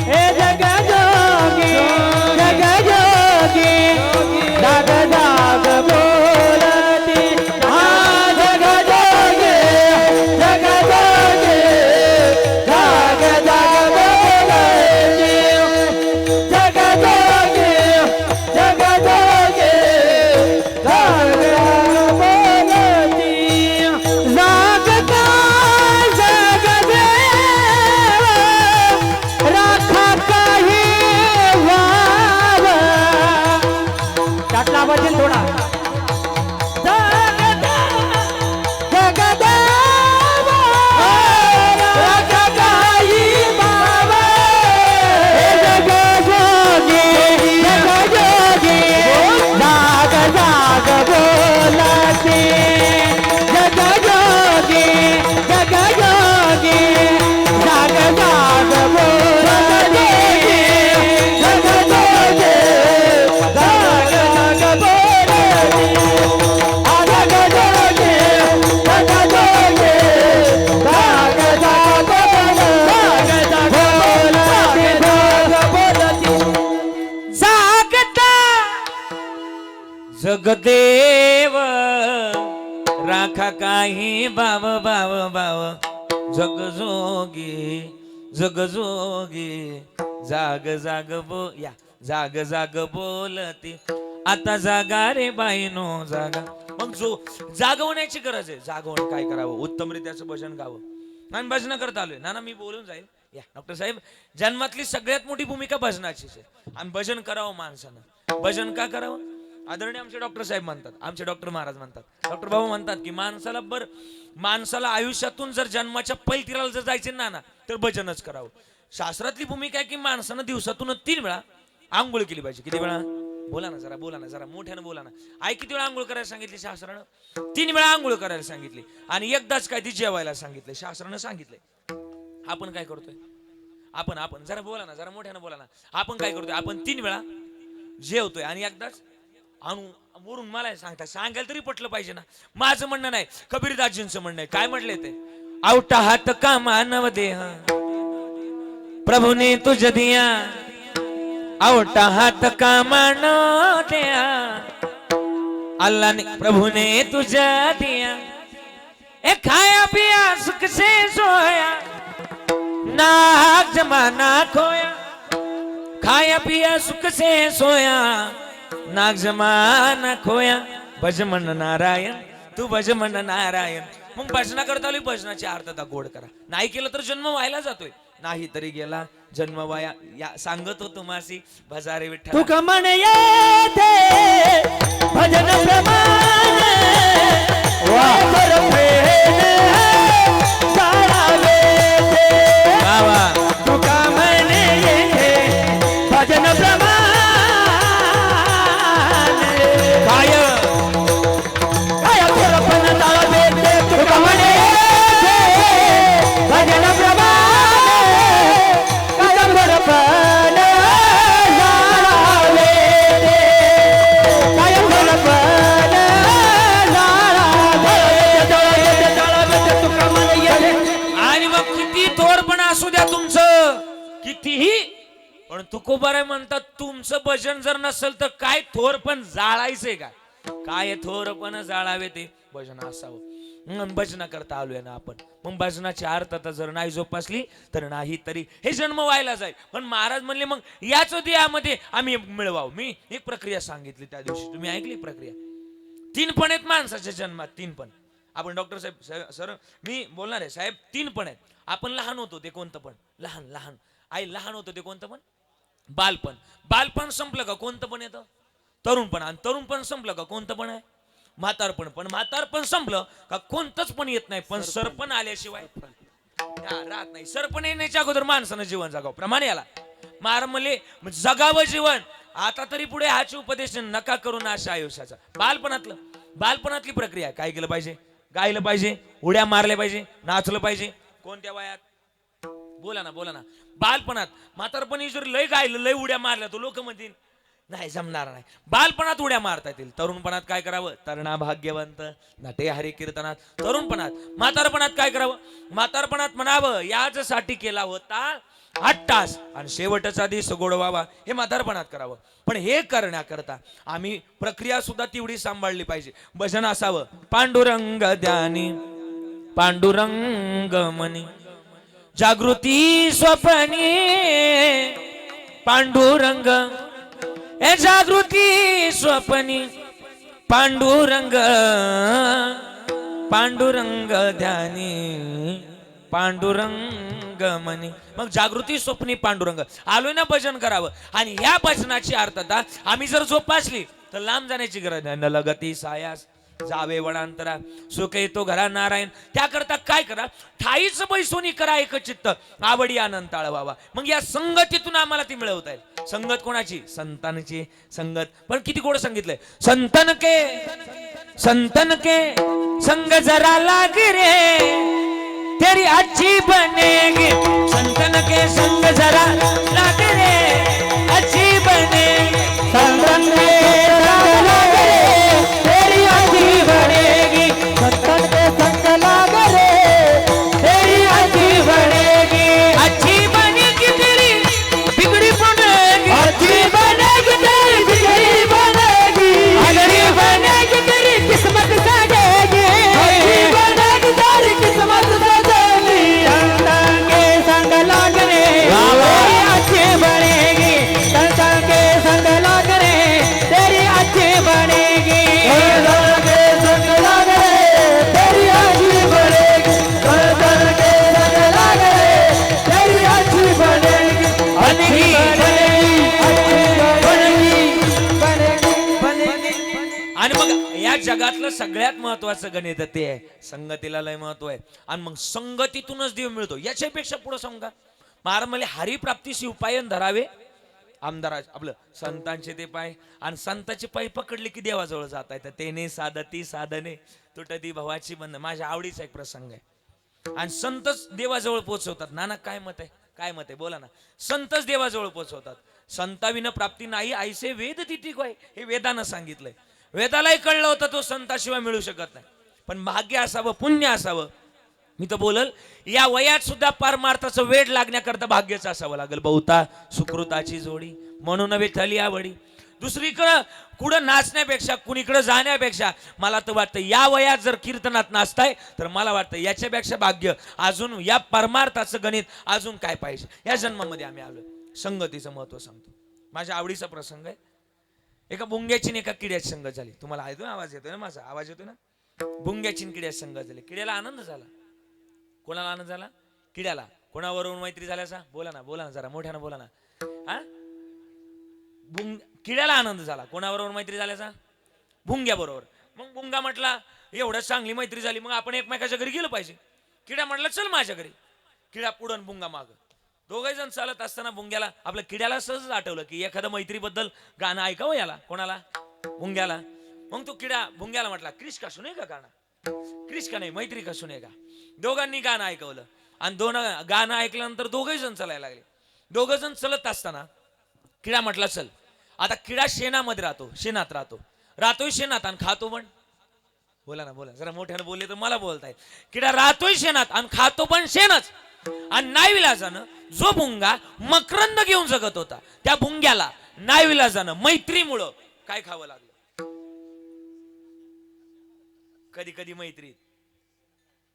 हे जग जोगी, जग जोगी, जाग जाग बोलती. हा जग जोगी, जग जोगी, जाग जाग बोलती. जग जोगी, जग जोगी, जाग जाग बोलती. जगदेव राखा काही बाव बाव बाव जगजोगी जगजोगी जाग जाग या जाग जाग बोलती आता जागा रे बाईनो जागा. मग जो जागवण्याची गरज आहे, जागवण काय करावं, उत्तमरित्याचं भजन गावं आणि भजन करता आलोय ना मी बोलून जाईल. या डॉक्टर साहेब, जन्मातली सगळ्यात मोठी भूमिका भजनाचीच आहे आणि भजन करावं माणसानं. भजन का करावं? आदरणीय आमचे डॉक्टर साहेब म्हणतात, आमचे डॉक्टर महाराज म्हणतात, डॉक्टर बाबा म्हणतात की माणसाला आयुष्यातून जर जन्माच्या पैलतीराला जर जायचे ना तर भजनच करावं. शास्त्रातली भूमिका आहे की माणसानं दिवसातून 3 वेळा आंघोळ केली पाहिजे. किती वेळा? बोला ना जरा मोठ्यानं बोला ना. आई किती वेळा आंघोळ करायला सांगितली शास्त्रानं? 3 वेळा आंघोळ करायला सांगितली आणि एकदाच काय ती जेवायला सांगितलंय, शास्त्रानं सांगितलंय. आपण काय करतोय? आपण जरा बोला ना, जरा मोठ्यानं बोला ना. आपण काय करतोय? आपण 3 वेळा जेवतोय आणि एकदाच वरून मला सांगायला तरी पटलं पाहिजे ना. माझं म्हणणं नाही, कबीरदासजींचं म्हणणं आहे. काय म्हटलंय ते? आवटा हात का मानव देह प्रभु ने तुझ दिया, आवटा हात का मानव दिया अल्लाह ने प्रभु ने तुझ दिया. ए खाया पिया सुख से सोया नाक जमाना खोया, खाया पिया सुख से सोया नाग जमाना खोया. भज म्हण नारायण तू भज म्हण नारायण. मग भजना करता आली, भजनाची अर्थता गोड करा. नाही केलं तर जन्म व्हायला जातोय, नाही तरी गेला जन्म वाया. या सांगतो तुम्हासी भजारे विठ्ठल. तुक मन येते भजन प्रमाण वापर फेर जाळावे बाबा. तुक मन येते भजन प्रमाण काय काय थोरपण जाळावे. तुक मन येते भजन प्रमाण काय थोरपण जाळावे काय थोरपण जाळावे तुक मन येते. आणि मग किती थोरपण असू द्या तुमचं, कितीही, पण तुकोबाराय म्हणतात तुमचं भजन जर नसेल तर काय थोरपण जाळायचंय का? काय थोरपण जाळावे ते भजन असावं. भजना करता आलोय ना आपण. मग भजनाची अर्थता जर नाही जोपासली तर नाही तरी हे जन्म व्हायला जाईल. पण महाराज म्हणले मग याच देहामध्ये आम्ही मिळवावं. मी एक प्रक्रिया सांगितली त्या दिवशी, तुम्ही ऐकली प्रक्रिया? 3 पण आहेत माणसाच्या जन्मात, 3 पण. आपण डॉक्टर साहेब सर मी बोलणार आहे साहेब, 3 पण आहेत. आपण लहान होतो ते कोणतं पण, लहान आई लहान होतो ते कोणतं पण, बालपण संपलं का कोणतं पण येतं, तरुणपण, आणि तरुणपण संपलं का कोणतं पण आहे, म्हातारपण संपलं का कोणतंच पण येत नाही. पण सरपण आल्याशिवाय राहत नाही. सरपण येण्याच्या अगोदर माणसानं जीवन जगावं. प्रमाणे याला मार म्हणले जगावं जीवन. आता तरी पुढे हाचे उपदेश नका करू ना अशा आयुष्याचा. बालपणातली प्रक्रिया काय केलं पाहिजे? गायलं पाहिजे, उड्या मारल्या पाहिजे, नाचलं पाहिजे. कोणत्या वयात? बोला ना. बालपणात. म्हातारपणी जर लय गायलं, लय उड्या मारल्या तर लोक म्हणतील नाही जमणार नाही. बालपणात उड्या मारता येतील. तरुणपणात काय करावं? तरणा भाग्यवंत नटे हरी कीर्तनात. तरुणपणात. म्हातारपणात काय करावं? म्हातारपणात म्हणावं याचसाठी केला होता 8 तास आणि शेवटचा दिवस गोडवावा. हे म्हातारपणात करावं. पण हे करण्याकरता आम्ही प्रक्रिया सुद्धा तेवढी सांभाळली पाहिजे. भजन असावं पांडुरंग ध्यानी पांडुरंग मनी जागृती स्वप्नी पांडुरंग. हे जागृती स्वप्नी पांडुरंग ध्यानी पांडुरंग मनी. मग जागृती स्वप्नी पांडुरंग आलोय ना भजन करावं. आणि ह्या भजनाची अर्थता आम्ही जर जोपासली तर लांब जाण्याची गरज नाही. न लगती सायास जावे वनांतरा सुख येतो घरा नारायण. त्याकरता काय करा? ठाईच बैसोनी करा एक चित्त आवडी आनंद बाबा. मग या संगतीतून आम्हाला ती मिळवता येईल. संगत कोणाची? संतांची संगत. पण किती गोड सांगितलंय, संतन के संग जरा लाग रे तेरी अच्छी बनेगी. संतन के संग जरा लाग रे अच्छी बनेगी. संतन के संग लाग रे तेरी अच्छी बनेगी. संतन के संग लाग रे तेरी अच्छी बनेगी. अच्छी बनेगी तेरी बिगड़ी बनेगी. अच्छी बनेगी तेरी बिगड़ी बनेगी. अगड़ी बनेगी सगळ्यात महत्वाचं गणित ते आहे, संगतीला लय महत्व आहे. आणि मग संगतीतूनच देव मिळतो. याच्यापेक्षा पुढे सांगा, महाराज म्हणले हरिप्राप्ती शिवपायन धरावे आमदारा आपलं संतांचे ते पाय, आणि संतांचे पाय पकडले की देवाजवळ जाता येतं. तेने साधती साधने तुटती भावाची बंध. माझ्या आवडीचा एक प्रसंग आहे. आणि संतच देवाजवळ पोहोचवतात. नाना काय मत आहे, काय मत आहे बोला ना. संतच देवाजवळ पोहोचवतात. संताविन प्राप्ती नाही ऐसे वेद तिथे काय, हे वेदानं सांगितलंय. वेदालाही कळलं होतं तो संताशिवाय मिळू शकत नाही. पण भाग्य असावं, पुण्य असावं. मी तर बोलल या वयात सुद्धा परमार्थाचं वेड लागण्याकरता भाग्यच असावं लागेल. बहुता सुकृताची जोडी म्हणून विठ्ठली आवडी. दुसरीकडं कुठं नाचण्यापेक्षा, कुणीकडे जाण्यापेक्षा मला तर वाटतं या वयात जर कीर्तनात नाचताय तर मला वाटतं याच्यापेक्षा भाग्य अजून, या परमार्थाचं गणित अजून काय पाहिजे. या जन्मामध्ये आम्ही आलो. संगतीचं महत्व सांगतो. माझ्या आवडीचा प्रसंग आहे. एका भुंग्याची एका किड्याची संगत झाली. तुम्हाला ऐकतो आवाज येतोय ना, माझा आवाज येतोय ना. भुंग्याची किड्याची संगत झाली. किड्याला आनंद झाला. कोणाला आनंद झाला? किड्याला. कोणावरून मैत्री झाल्याचा? बोला ना जरा मोठ्यानं बोला ना. हा, किड्याला आनंद झाला. कोणाबरोबर मैत्री झाल्याचा? भुंग्या बरोबर. मग भुंगा म्हटला एवढं चांगली मैत्री झाली, मग आपण एकमेकाच्या घरी गेलो पाहिजे. किड्या म्हटला चल माझ्या घरी. किड्या पुढं भुंगा माग. दोघे जण चालत असताना भुंग्याला, आपलं किड्याला सहज आठवलं की एखादं मैत्रीबद्दल गाणं ऐकावं याला. कोणाला? भुंग्याला. मग तो किडा भुंग्याला म्हटला क्रिश का सुने का गाणं? क्रिश का नाही, मैत्री का सुने का. दोघांनी गाणं ऐकवलं आणि गाणं ऐकल्यानंतर दोघे जण चालायला लागले. दोघं जण चलत असताना किडा म्हटला चल. आता किडा शेणामध्ये राहतो, शेणात राहतोय शेणात आणि खातो पण. बोला ना जरा मोठ्यानं बोलले तर मला बोलताय. किडा राहतोय शेणात आणि खातो पण शेणच. आणि नाईविलाजानं जो भुंगा मकरंद घेऊन जगत होता, त्या भुंग्याला नाईविलाजानं मैत्रीमुळं काय खावं लागलं. कधी कधी मैत्रीत,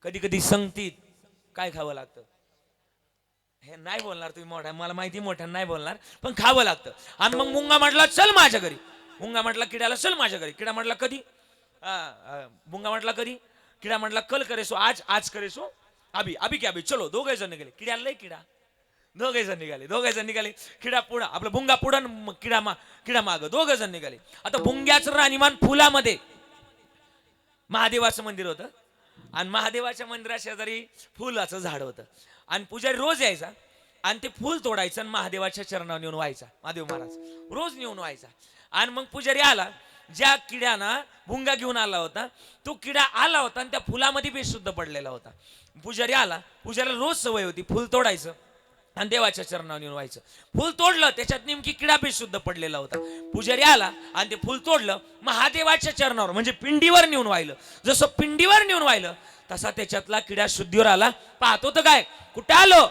कधी कधी संगतीत काय खावं लागतं. हे नाही बोलणार तुम्ही मोठ्या, मला माहिती मोठ्या नाही बोलणार, पण खावं लागतं. आणि मग भुंगा म्हटला चल माझ्या घरी. भुंगा म्हटला किड्याला चल माझ्या घरी. किडा म्हटला कधी? भुंगा म्हटला कधी? किडा म्हटला कल करेसो, आज करेसो, अभी क्या अभी चलो. दोघे जण निघाले. किड्याला लय किडा. दोघे जण निघाले. किडा पुढं, आपला भुंगा पुढं, किडा माग. दोघे जण निघाले. आता भुंग्याचं राहणीमान फुलामध्ये महादेवाचं मंदिर होतं आणि महादेवाच्या मंदिरा शेजारी फुलाचं झाड होतं. आणि पुजारी रोज यायचा आणि ते फुल तोडायचं आणि महादेवाच्या चरणावर नेऊन व्हायचा. महादेव महाराज रोज नेऊन व्हायचा. आणि मग पुजारी आला, ज्या किड्याना भुंगा घेऊन आला होता तो किडा आला होता आणि त्या फुलामध्ये बेशुद्ध पडलेला होता. पुजारी आला, पुजारीला रोज सवय होती फुल तोडायचं आणि देवाच्या चरणावर नेऊन व्हायचं. फुल तोडलं, त्याच्यात नेमकी किडा बेशुद्ध पडलेला होता. पुजारी आला आणि ते फुल तोडलं, महादेवाच्या चरणावर म्हणजे पिंडीवर नेऊन व्हायलं. जसं पिंडीवर नेऊन व्हायलं तसा त्याच्यातला किडा शुद्धीवर आला. पाहतो तर काय, कुठे आलो?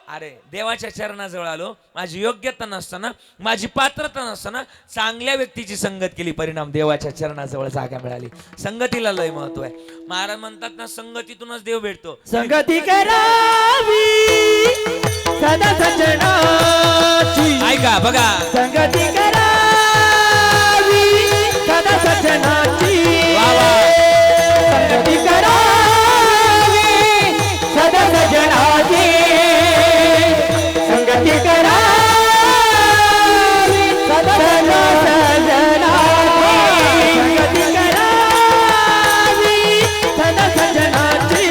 अरे देवाच्या चरणाजवळ आलो. माझी योग्यता नसताना, माझी पात्रता नसताना चांगल्या व्यक्तीची संगत केली, परिणाम देवाच्या चरणाजवळ जागा मिळाली. संगतीला लय महत्व आहे. महाराज म्हणतात ना, संगतीतूनच देव भेटतो. संगती करावी सदा सजनाची. ऐका बघा, संगती करावी सदा सजनाची. वा वा. संगती करावी सदा सजनाची. संगती करावी सदा सजनाची. संगती करावी सदा सजनाची.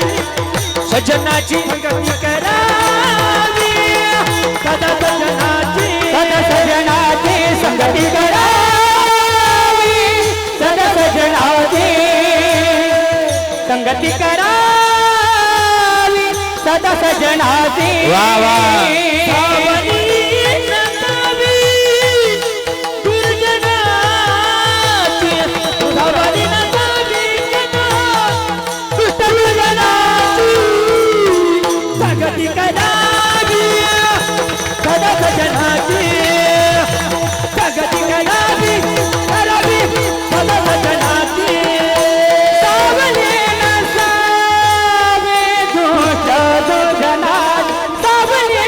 सज्जनाची संगती करावी सदा सजनाची. सदा सजनाची संगती करावी सदा सजनाची. संगती करावी सदा सजनाची. वा वा. सावली नसावी दुर्जनाची. सावली नसावी दुर्जनाची. संगती करावी सदा सजनाची. संगती करावी सदा सजनाची. सावली नसावी दुर्जनाची. सावली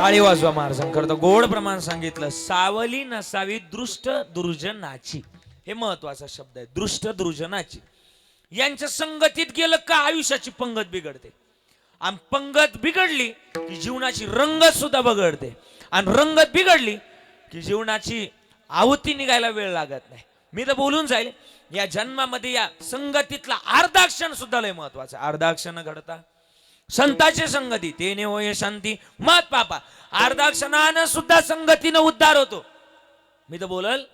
टाळी वाजवा महाराजांकरता. गोड प्रमाण सांगितलं. सावली नसावी दृष्ट दुर्जनाची, हे महत्वाचा शब्द आहे. दृष्ट दुर्जनाची यांच्या संगतीत गेलं का आयुष्याची पंगत बिघडते. आणि पंगत बिघडली की जीवनाची रंगत सुद्धा बिघडते. आणि रंगत बिघडली की जीवनाची आहुती निघायला वेळ लागत नाही. मी तर बोलून जाईल, या जन्मामध्ये या संगतीतला अर्धा क्षण सुद्धा लय महत्वाचा. अर्धा क्षण घडता संताची संगती तेने होय शांती मत पापा. अर्धा क्षणानं सुद्धा संगतीनं उद्धार होतो. मी तर बोलल,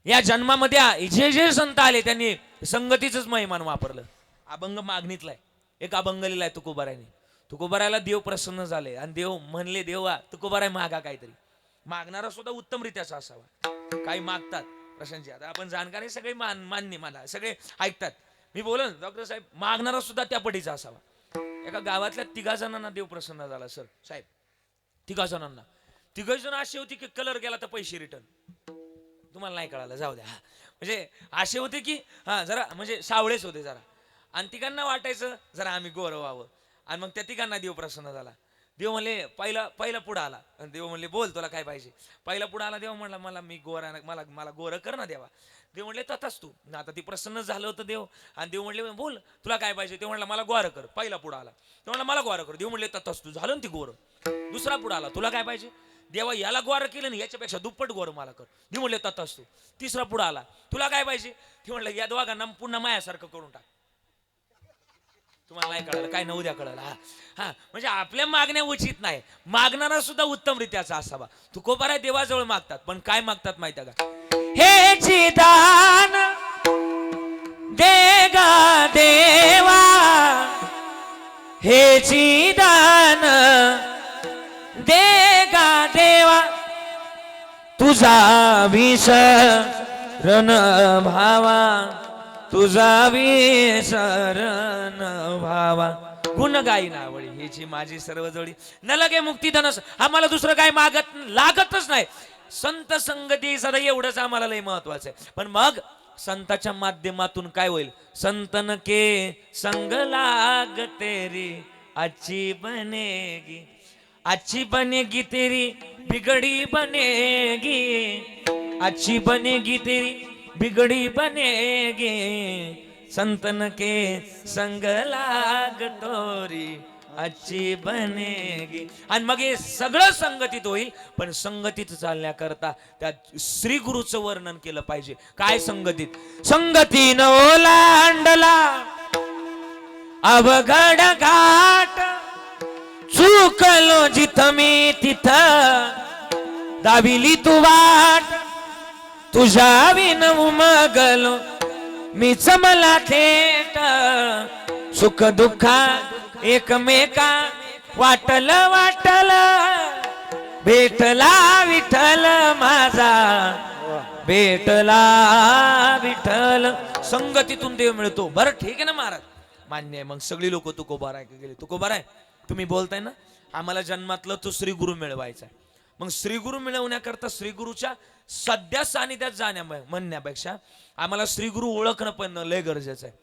या जन्मामध्ये जे जे संत आले त्यांनी संगतीच महिमान वापरलं. अभंग मागणीतलाय, एक अभंग लिहिलाय तुकोबारायने. तुकोबारायला देव प्रसन्न झाले आणि देव म्हणले, देवा तुकोबाराय मागा काहीतरी. मागणारा सुद्धा उत्तम रित्याचा असावा. काही मागतात प्रशांतजी, आता आपण जाणकारी सगळे मान्य मला सगळे ऐकतात. मी बोलन डॉक्टर साहेब, मागणारा सुद्धा त्या पटीचा असावा. एका गावातल्या 3 जणांना देव प्रसन्न झाला. सर साहेब 3 जणांना, 3 जण अशी होती की कलर गेला तर पैसे रिटर्न. तुम्हाला नाही कळालं, जाऊ द्या. म्हणजे असे होते की जरा म्हणजे सावळेच होते जरा. आणि तिघांना वाटायचं जरा आम्ही गोर व्हावं. आणि मग त्या तिघांना देव प्रसन्न झाला. देव म्हणले पहिला पुढं आला. आणि देव म्हणले बोल तुला काय पाहिजे. पहिला पुढं आला. देव म्हणला मला मी गोरा मला गोरं कर ना देवा. देव म्हणले तथाच तू. आता ती प्रसन्न झालं होतं देव. आणि देव म्हणले बोल तुला काय पाहिजे. ते म्हणला मला गोरं कर. पहिला पुढं आला. ते म्हणला मला गोरं कर. देव म्हणले तथाच तू. झालं ना ती गोरं. दुसरा पुढं आला. तुला काय पाहिजे. देवा याला गोरं केलं ना, याच्यापेक्षा दुप्पट गोरं मला कर. देव म्हणले तथाच तू. तिसरा पुढं आला. तुला काय पाहिजे. ते म्हणलं या दोघांना पुन्हा मायासारखं करून टाक. तुम्हाला नाही कळलं काय, नऊ द्या कळलं. हा म्हणजे आपल्या मागण्या उचित नाही, मागणारा सुद्धा उत्तम रित्याचा असावा. तुकोबाराय देवाजवळ मागतात, पण काय मागतात माहिती का. हे चिदान देगा देवा, हे चिदान देगा देवा, तुझा विसरण भावा, तुझा विसरण भावा. गुण गाई नावळी हीची माझी सर्व जोडी, न लगे मुक्तीधनस. आम्हाला दुसरं काय लागतच नाही. संत संगती सदा एवढंच आम्हाला लय महत्वाचं आहे. पण मग संताच्या माध्यमातून काय होईल. संतन के संग लाग तेरी अच्छी बनेगी, अच्छी बनेगी तेरी बिगड़ी बनेगी, अच्छी बनेगी तेरी बिगड़ी बनेगी, संतन के संग लाग तोरी अच्छी बनेगी. आणि मग हे सगळं संगतीत होईल. पण संगतीत चालण्याकरता त्या श्री गुरुचं वर्णन केलं पाहिजे. काय संगतीत. संगतीन ओलांडला अवघड घाट, चुकलो जिथं मी तिथं दाविली तू वाट, तुझ्या विन उमगलो मीच मला थेट, सुख दुःखा एकमेका वाटल वाटल, भेटला विठ्ठल माझा, भेटला विठ्ठल. संगतीतून देव मिळतो. बरं ठीक आहे ना महाराज, मान्य आहे. मग सगळी लोक तुकोबाराय गेले. तुकोबाराय तुम्ही बोलताय ना, आम्हाला जन्मातलं तो श्री गुरु मिळवायचा आहे. मग श्री गुरु मिळवण्याकरता श्री गुरुच्या सध्या सानिध्यात जाण्या म्हणण्यापेक्षा आम्हाला श्री गुरु ओळखणं पण लय गरजेचं आहे.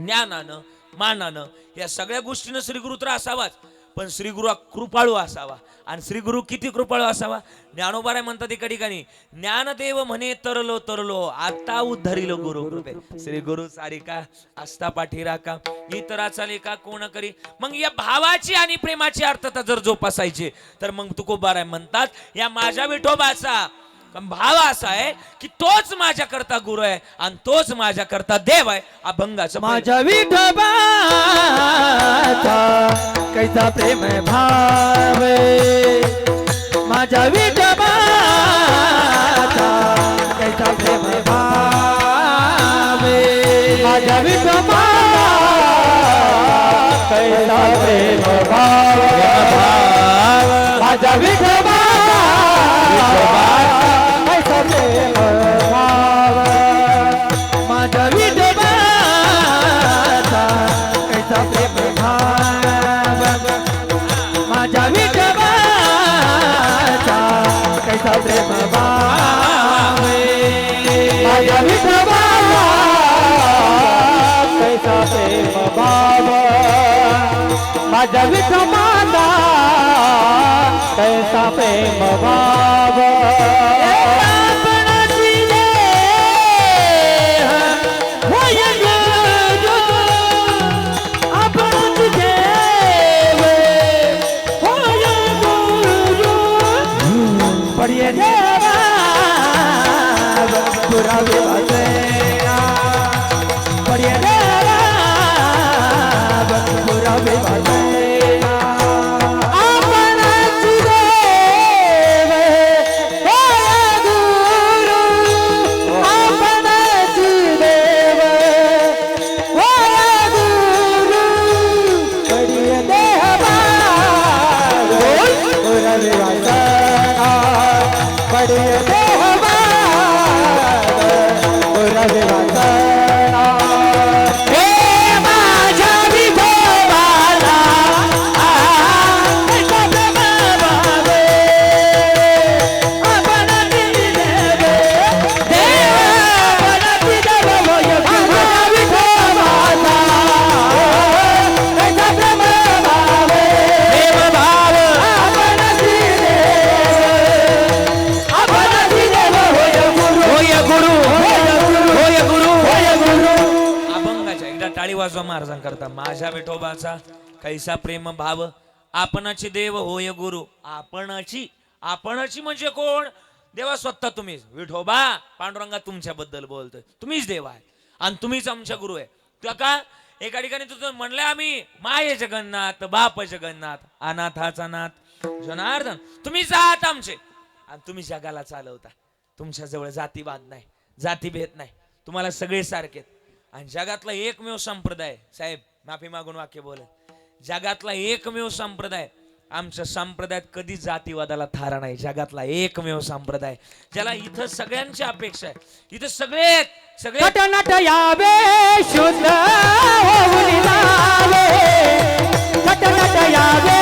ज्ञानानं मानानं या सगळ्या गोष्टीनं श्री गुरु तर असावाच, पण श्री गुरु कृपाळू असावा. आणि श्री गुरु किती कृपाळू असावा. ज्ञानोबाराय म्हणतात एका ठिकाणी, ज्ञानदेव म्हणे तरलो तरलो आता उद्धरिलो गुरु कृपे, श्री गुरु सारिका आस्था पाठीरा का इतराचा लेखा कोण करी. मग या भावाची आणि प्रेमाची अर्थता जर जोपासायची तर मग तुकोबाराय म्हणतात या माझ्या विठोबाचा भाव असा आहे की तोच माझ्या करता गुरु आहे आणि तोच माझ्या करता देव आहे. अभंगाचं माझ्या विठोबाचा कैसा प्रेम भाव, माझ्या विठोबाचा कैसा प्रेम भाव, माझ्या विठोबा कैसा प्रेम भाव, माझ्या विठोबा कैसा प्रेम भाव, माझ्या विठोबाचा कैसा प्रेम भाव, माझ्या विठोबाचा कैसा प्रेम भाव, माझ्या विठोबा कैसा प्रेम भाव, माझ्या विठोबाचा वाजवा महाराजांकरता. माझ्या विठोबाचा कैसा प्रेम भाव, आपणाची देव होय गुरु. आपणाची म्हणजे कोण? देवा स्वतः तुम्हीच. विठोबा पांडुरंगा तुमच्याबद्दल बोलतोय, तुम्हीच देव आहे आणि तुम्हीच आमच्या गुरु आहे. त्या का एका ठिकाणी तुझं म्हणलंय आम्ही, माये जगन्नाथ बाप जगन्नाथ अनाथाचा नाथ जनार्दन, तुम्हीच आहात आमचे आणि तुम्ही जगाला चालवता. तुमच्या जवळ जातीवाद नाही, जातीभेद नाही, तुम्हाला सगळे सारखेत. आणि जगातला एकमेव संप्रदाय, साहेब माफी मागून वाक्य बोल, जगातला एकमेव संप्रदाय, आमच्या संप्रदायात कधी जातीवादाला थारा नाही. जगातला एकमेव संप्रदाय ज्याला इथं सगळ्यांची अपेक्षा आहे. इथं सगळे नट यावे शुद्ध होऊन जावे, नट यावे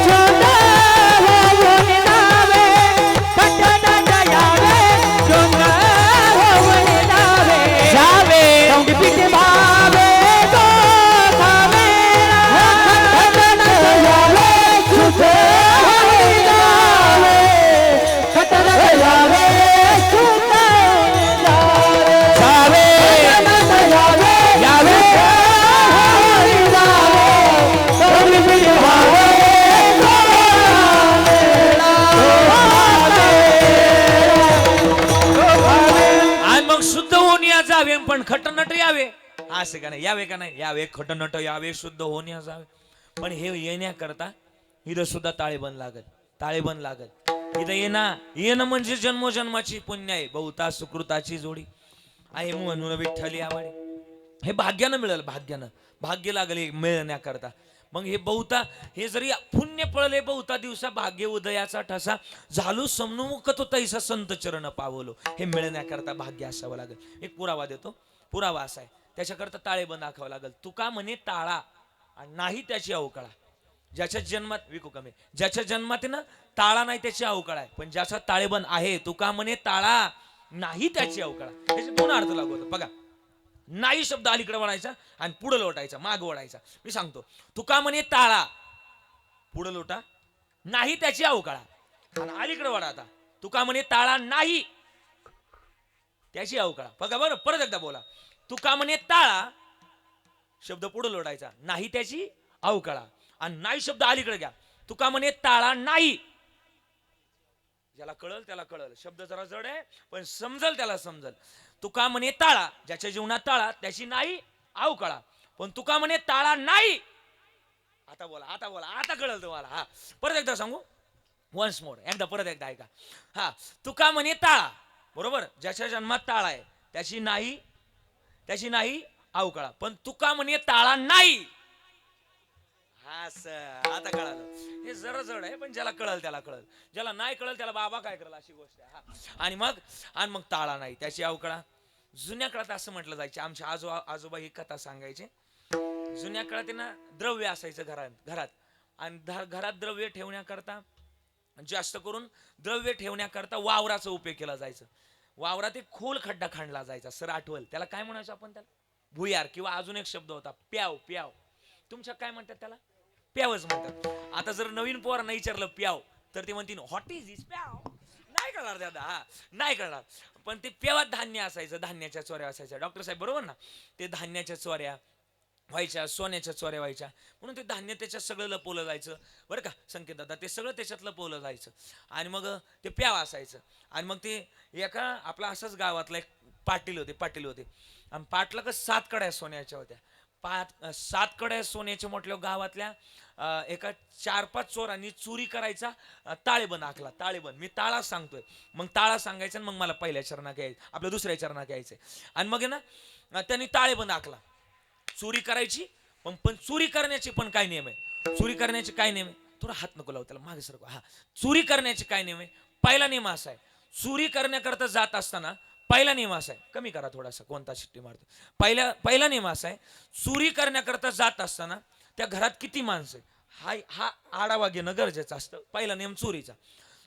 शुद्ध होऊन जावे, नट यावे शुद्ध होऊन जावे, जावे पीठ भावे तो भावे, नट यावे शुद्ध होऊन जावे, नट यावे शुद्ध जावे पण खटनट यावे. असं का नाही? यावे का नाही? यावे खटनट यावे, शुद्ध होऊन या जावे. पण हे येण्याकरता इथं सुद्धा ताळेबंद लागल, ताळेबंद लागल. इथं येणं म्हणजे जन्मोजन्माची पुण्य आहे, बहुता सुकृताची जोडी आहे म्हणून विठ्ठल यावाडे. हे भाग्यानं मिळेल, भाग्य लागल हे मिळण्याकरता. मग हे बहुता, हे जरी पुण्य पळले बहुता दिवसा, भाग्य उदयाचा ठसा झालो समनुमुख तो तैसा संत चरण पावलो. हे मिळण्याकरता भाग्य असावं लागेल. एक पुरावा देतो. पुरावा असा आहे, त्याच्याकरता ताळेबंद दाखवावं लागेल. तुका म्हणे ताळा आणि नाही त्याची अवकळा. ज्याच्या जन्मात विकू कमी, ज्याच्या जन्मात ना ताळा नाही त्याची अवकळा आहे, पण ज्याचा ताळेबंद आहे तुका म्हणे ताळा नाही त्याची अवकळा. त्याचे दोन अर्थ लागू होतात बघा. नाही शब्द अलीकडे वळायचा आणि पुढे लोटायचा, माग वळायचा. मी सांगतो, तुका म्हणे ताळा, पुढे लोटा, नाही त्याची अवकाळा, आणि अलीकडे वळा. आता तुका म्हणे ताळा नाही त्याची अवकाळा. बघा बरं, परत एकदा बोला. तुका म्हणे ताळा, शब्द पुढे लोटायचा, नाही त्याची अवकाळा, आणि नाही शब्द अलीकडे घ्या. तुका म्हणे ताळा नाही. ज्याला कळल त्याला कळल, शब्द जरा जड आहे पण समजल त्याला समजल. तुका म्हणे ताळा, ज्याच्या जीवनात ताळा त्याची नाही अवकाळा, पण तुका म्हणे ताळा नाही. आता बोला, आता बोला, आता कळल तुम्हाला. हा परत एकदा सांगू, वन्स मोर, एकदा परत एकदा ऐका. हा तुका म्हणे ताळा, बरोबर, ज्याच्या जन्मात ताळा आहे त्याची नाही अवकाळा, पण तुका म्हणे ताळा नाही. हा सर, आता कळालं. हे जरा जड आहे पण ज्याला कळल त्याला कळल, ज्याला नाही कळल त्याला बाबा काय करल अशी गोष्ट आहे. हा आणि मग ताळा नाही त्याची अवकाळा. जुन्या काळात असं म्हटलं जायचे, आमच्या आजोबा ही कथा सांगायचे. जुन्या काळात ना द्रव्य असायचं घरात, आणि घरात द्रव्य ठेवण्याकरता, जास्त करून द्रव्य ठेवण्याकरता वावराचा उपयोग केला जायचा. वावरात एक खोल खड्डा खणला जायचा. सर आठवल त्याला काय म्हणायचं आपण? त्याला भुयार, किंवा अजून एक शब्द होता प्याव. तुमच्या काय म्हणतात त्याला? प्यावच म्हणतात. आता जर नवीन पोरांना विचारलं प्याव तर ते म्हणतील व्हॉट इज दिस प्याव. नाही कळणार दादा, हा नाही कळणार. पण ते प्यावात धान्य असायचं, धान्याच्या चोऱ्या असायच्या. डॉक्टर साहेब बरोबर ना, ते धान्याच्या चोऱ्या व्हायच्या, सोन्याच्या चोऱ्या व्हायच्या, म्हणून ते धान्य त्याच्यात सगळं लपवलं जायचं बरं का संकेत दादा. ते सगळं त्याच्यात लपवलं जायचं आणि मग ते प्याव असायचं. आणि मग ते एका आपला असंच गावातला एक पाटील होते आणि पाटला 7 कड्या सोन्याच्या होत्या. 7 कड्या सोन्याच्या म्हटल्या गावातल्या एका 4-5 चोरांनी चोरी करायचा ताळेबंद आखला. ताळेबंद, मी ताळा सांगतोय, मग ताळा सांगायचा आणि मग मला पहिल्या चरणात घ्यायचं, आपल्या दुसऱ्या चरणात घ्यायचंय. आणि मग ना त्यांनी ताळेबंद आखला. चोरी करायची, पण चोरी करण्याचे पण काय नियम आहे? चोरी करण्याचे काय नियम आहे? थोडा हात नको लावू त्याला, मागे सरको. हा, चोरी करण्याचे काय नियम आहे? पहिला नियम असा आहे, चोरी करण्याकरता जात असताना पहिला नियम असा आहे, कमी करा थोडासा, कोणता शिट्टी मारतो. पहिला नियम असा आहे, चोरी करण्याकरता जात असताना त्या घरात किती माणसं आहे हा आढावा घेणं गरजेचं असतं. पहिला नियम चोरीचा.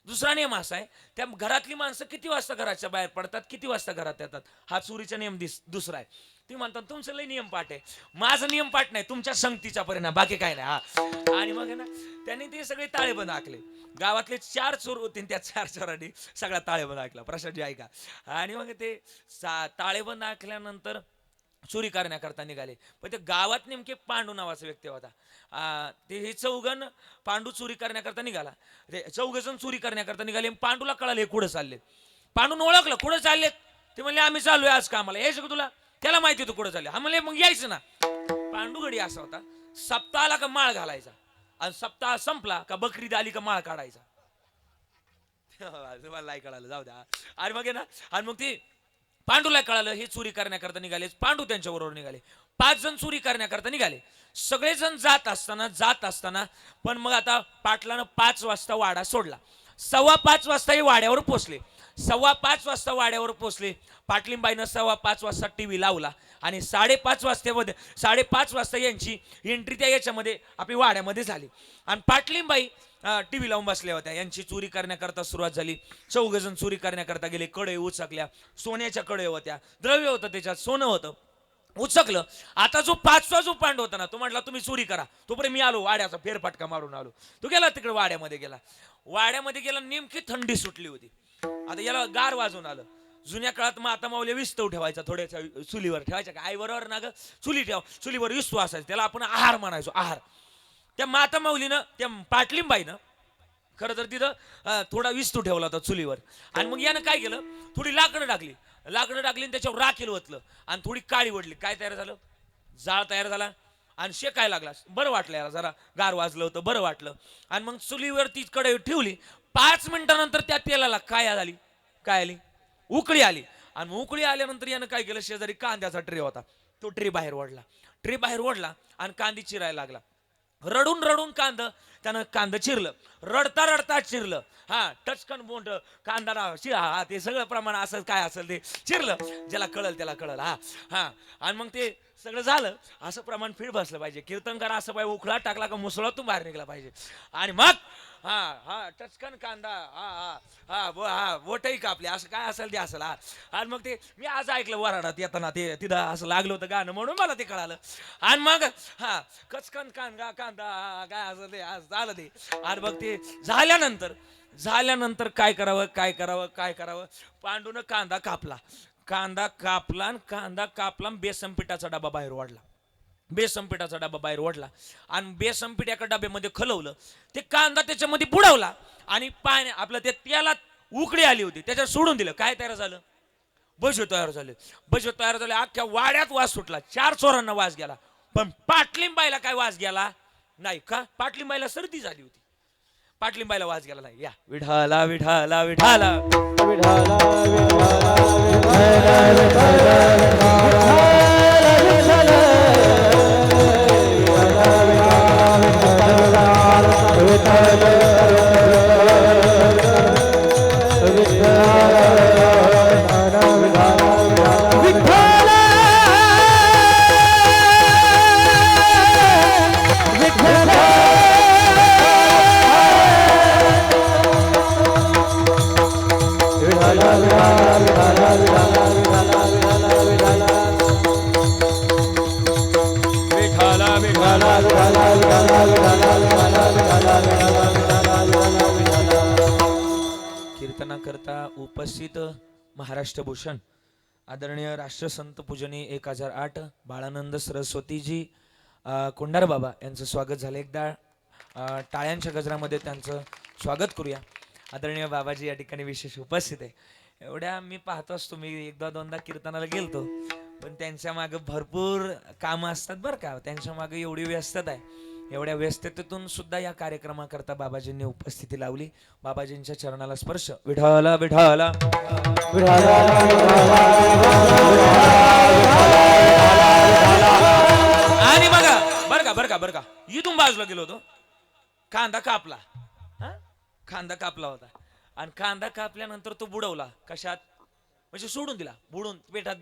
दुसरा नियम असा आहे, त्या घरातली माणसं किती वाजता घराच्या बाहेर पडतात, किती वाजता घरात येतात, हा चोरीचा नियम दुसरा आहे. ती म्हणतात तुमचं लय नियम पाठ आहे, माझं नियम पाठ नाही, तुमच्या संगतीचा परिणाम, बाकी काय नाही. हा, आणि मग ना त्यांनी ते सगळे ताळेबंद आखले. गावातले 4 चोर होते, त्या 4 चोरांनी सगळा ताळेबंद आखला. प्रसादजी ऐका. आणि मग ते ताळेबंद आखल्यानंतर चोरी करण्याकरता निघाले. पण ते गावात नेमके पांडू नावाचा व्यक्ती होता. ते हे चौघण पांडू चोरी करण्याकरता निघाला. ते चौघजण चोरी करण्याकरता निघाले. पांडूला कळाले कुठं चालले. पांडून ओळखलं कुठं चाललेत. ते म्हणले आम्ही चाललोय आज कामाला. यायचं का तुला? त्याला माहिती होतं कुठं चालले. हा म्हणले मग यायचं ना. पांडू गडी असा होता, सप्ताहाला का माळ घालायचा आणि सप्ताह संपला का बकरी आली का माळ काढायचा. मला नाही कळालं, जाऊ द्या. आणि मग आहे ना, आणि मग ते पांडूला कळालं हे चोरी करण्याकरता निघाले. पांडू त्यांच्या बरोबर निघाले. 5 जण चोरी करण्याकरता निघाले. सगळेजण जात असताना पण मग आता पाटलानं 5 वाजता वाडा सोडला. 5:15 वाजता हे वाड्यावर पोचले. 5:15 वाजता वाड्यावर पोचले. पाटलीबाईनं 5:15 वाजता टीव्ही लावला आणि 5:30 वाजता यांची एंट्री त्या याच्यामध्ये आपली वाड्यामध्ये झाली. आणि पाटलीबाई टीव्ही लावून बसल्या होत्या. यांची चोरी करण्याकरता सुरुवात झाली. 4 जण चोरी करण्याकरता गेले. कडे उचकल्या, सोन्याच्या कडे होत्या, द्रव्य होतं त्याच्यात, सोनं होतं. उचकलं. आता जो 5वा जो पांडू होता ना, तो म्हटला तुम्ही चोरी करा. तोपर्यंत मी आलो, वाड्याचा फेरफटका मारून आलो. तो गेला तिकडे वाड्यामध्ये गेला. नेमकी थंडी सुटली होती. आता याला गार वाजून आलं. जुन्या काळात माता माऊली विस्तव ठेवायचा थोड्याच्या चुलीवर ठेवायचा का आईबरोबर ना ग, चुलीवर विस्तव असायचा, त्याला आपण आहार म्हणायचो. आहार. त्या माता माऊलीनं, त्या पाटलीबाईनं खरं तर तिथं थोडा विस्तू ठेवला होता चुलीवर. आणि मग यानं काय केलं, थोडी लाकडं टाकली आणि त्याच्यावर राखेल ओतलं आणि थोडी काळी ओढली. काय तयार झालं? जाळ तयार झाला आणि शेकायला लागला. बरं वाटलं याला, जरा गार वाजलं होतं, बरं वाटलं. आणि मग चुलीवर ती कढई ठेवली. 5 मिनिटानंतर त्या तेलाला काय आली? उकळी आली. आणि उकळी आल्यानंतर यानं काय केलं, शेजारी कांद्याचा ट्रे होता, तो ट्रे बाहेर ओढला आणि कांदी चिरायला लागला. रडून त्यानं कांदा चिरलं. रडता चिरलं. टचकन बोंड कांदा ते सगळं प्रमाण असं काय असेल ते चिरलं. ज्याला कळल त्याला कळल. आणि मग ते सगळं झालं. असं प्रमाण फीड बसलं पाहिजे. कीर्तनकार असं पाहिजे, उखळा टाकला का मुसळातून बाहेर निघला पाहिजे. आणि मग टचकन कांदा बोटही कापली, असं काय असेल ते असेल. आणि मग ते मी आज ऐकलं वराडात येताना, ते तिथं असं लागलं होतं गाणं, म्हणून मला ते कळालं. आणि मग कचकन कांदा काय असेल ते झालं ते. आणि मग ते झाल्यानंतर काय करावं. पांडूनं कांदा कापला आणि बेसन पिठाचा डबा बाहेर ओढला. आणि बेसन पीठ एका डब्यामध्ये खलवलं. ते कांदा त्याच्यामध्ये बुडवला आणि पाणी आपलं ते तेलात उकळी आली होती, त्याच्यात सोडून दिलं. काय तयार झालं? भजे तयार झाले. अख्ख्या वाड्यात वास सुटला. 4 चोरांना वास गेला. पण पाटलीबाईला काय वास गेला नाही का? पाटलीबाईला सर्दी झाली होती. पाटलीबाईला वास गेला नाही. या विठाला विठाला विठाला कीर्तनाकरता उपस्थित महाराष्ट्र भूषण आदरणीय राष्ट्रसंत पूजनीय 1008 बाळानंद सरस्वतीजी कोंडार बाबा यांचं स्वागत झालं. एकदा टाळ्यांच्या गजरामध्ये त्यांचं स्वागत करूया. आदरणीय बाबाजी या ठिकाणी विशेष उपस्थित आहे. एवढ्या मी पाहतो असतो, मी 1-2दा कीर्तनाला गेलतो, पण त्यांच्या मागे भरपूर कामं असतात बरं का. त्यांच्या मागे एवढी व्यस्तता आहे. एवढ्या व्यस्ततेतून सुद्धा या कार्यक्रमाकरता बाबाजींनी उपस्थिती लावली. बाबाजींच्या चरणाला स्पर्श. विठाला विठाला आणि बरं का इथून बाजूला गेलो होतो. कांदा कापला होता आणि कांदा कापल्यानंतर तो बुडवला. कशात? म्हणजे सोडून दिला. पिठात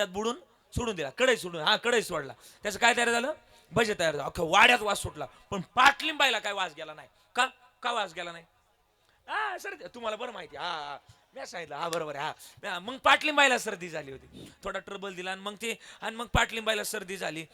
बुडून सोडून दिला. कढई सोडला. त्याचं काय तयार झालं? भजे तयार झालं. अख्खा वाड्यात वास सुटला. पण पाटलीबाईला काय वास गेला नाही का वास गेला नाही? सर तुम्हाला बरं माहिती. मी सांगितलं. बरोबर आहे. मग पाटलीबाईला सर्दी झाली होती. थोडा ट्रबल दिला आणि मग पाटलीबाईला सर्दी झाली.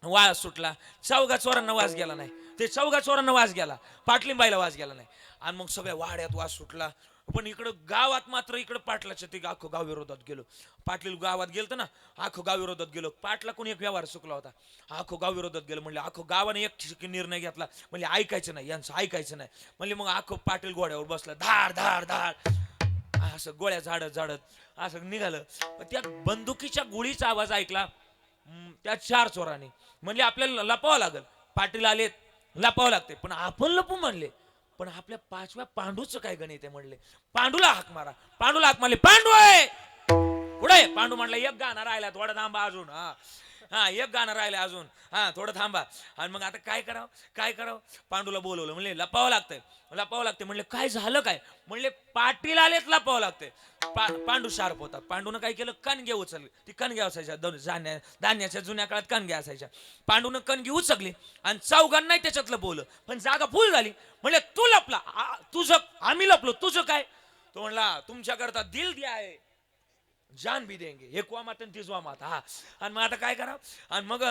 वास सुटला. 4 चोरांना वास गेला नाही. 4 चोरांना वास गेला, पाटलीबाईला वास गेला नाही. आणि मग सगळ्या वाड्यात वास सुटला. पण इकडं गावात मात्र इकडं पाटलाच्या ते अख्खं गाव विरोधात गेलो. पाटील गावात गेलतं ना, अख्खं गाव विरोधात गेलो. पाटला कोणी एक व्यवहार चुकला होता, अख्खं गाव विरोधात गेलं. म्हणले अख्खं गावाने एक निर्णय घेतला, म्हणजे ऐकायचं नाही, यांचं ऐकायचं नाही. म्हणजे मग अख्खं पाटील घोड्यावर बसला, धाड धाड धाड असं गोळ्या झाडत झाडत असं निघालं. त्या बंदुकीच्या गोळीचा आवाज ऐकला त्या 4 चोरांनी. म्हणजे आपल्याला लपावं लागल, पाटील आलेत, लपावं लागते. पण आपण लपू म्हणले, पण आपल्या 5व्या पांडूचं काय गणित आहे म्हणले. पांडूला हाक मारा. पांडूला हाक मारले, पांडू आहे पुढे. पांडू म्हणला एक गाणं राहिला, थोडा थांबा अजून. हा एक गाणं राहिलं अजून, थोडं थांबा. आणि मग आता काय करावं. पांडूला बोलवलं, म्हणले लपावं लागतंय. म्हणले काय झालं काय. म्हणले पाटील आलेत, लपावं लागतंय. पांडू शार्प होता. पांडूनं काय केलं, कणगे उचलली. ती कणगे असायच्या धान्याच्या जुन्या काळात कणगे असायच्या. पांडूनं कणगी उचकली आणि चौघांना त्याच्यातलं बोललं, पण जागा फुल झाली. म्हणले तू लपला, तुझं आम्ही लपलो, तुझं काय. तो म्हणला तुमच्याकरता दिल द्या आहे, जान भी देंगे. हे कुवामात आणि तिजवा मात. आणि मग आता काय करावं. आणि मग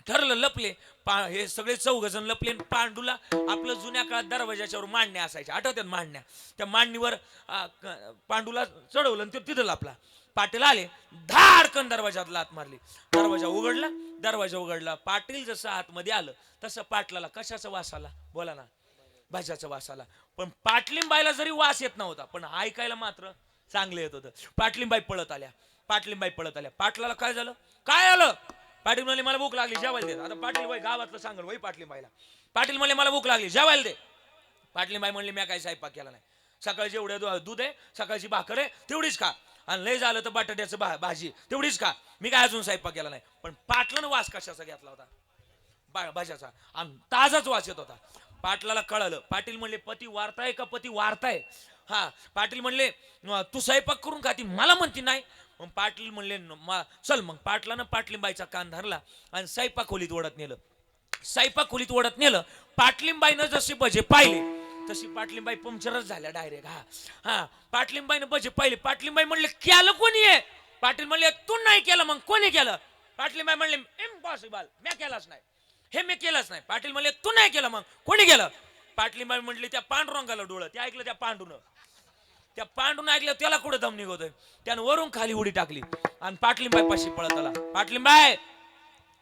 ठरलं, लपले. हे सगळे 4 जण लपले. पांडूला आपलं जुन्या काळात दरवाजाच्यावर मांडण्या असायच्या, आठवत्यात मांडण्या. त्या मांडणीवर पांडूला चढवलं आणि तिथं लपला. पाटील आले, धाडकन दरवाजात लात मारली. दरवाजा उघडला. पाटील जसं आतमध्ये आलं तसं पाटलाला कशाचा वास आला, बोला ना, भाज्याचा वास आला. पण पाटलिंबाईला जरी वास येत नव्हता, पण ऐकायला मात्र चांगलं येत होतं. पाटलिंबाई पळत आल्या. पाटलाला काय झालं, काय आलं. पाटील म्हणले मला भूक लागली, जेवायला दे. आता पाटील बाई गावातलं सांगल वय पाटलिंबाईला. पाटील म्हणले मला भूक लागली, जेवायला दे. पाटलिंबाई म्हणले मी काय स्वयंपाक केला नाही, सकाळची एवढे दूध आहे, सकाळची भाकर आहे, तेवढीच खा. आणि लय झालं तर बटाट्याचं भाजी तेवढीच खा, मी काय अजून स्वयंपाक केला नाही. पण पाटलानं वास कशाचा घेतला होता, भाज्याचा, आणि ताजाच वास येत होता. पाटलाला कळलं. पाटील म्हणले पती वारताय का पती वारताय. पाटील म्हणले तू स्वयंपाक करून खाती, मला म्हणती नाही. मग पाटील म्हणले चल. मग पाटलानं पाटलिंबाईचा कान धरला आणि स्वयंपाक खोलीत ओढत नेलं. पाटलिंबाईनं जसे भजे पाहिले तशी पाटलिंबाई पंक्चरच झाल्या डायरेक्ट. पाटलिंबाईनं भजे पाहिले. पाटलिंबाई म्हणले केलं कोणी आहे. पाटील म्हणले तू नाही केलं, मग कोणी केलं. पाटलिंबाई म्हणले इम्पॉसिबल, मी केलंच नाही. पाटील म्हणले तू नाही केलं, मग कोणी केलं. पाटलिंबाई म्हणले त्या पांडुरंगाला डोळं. ते ऐकलं त्या पांडून ऐकलं, त्याला कुठे दम निघतोय. त्यानं वरून खाली उडी टाकली आणि पाटलिंबाई पाशी पळत आला. पाटलिंबाई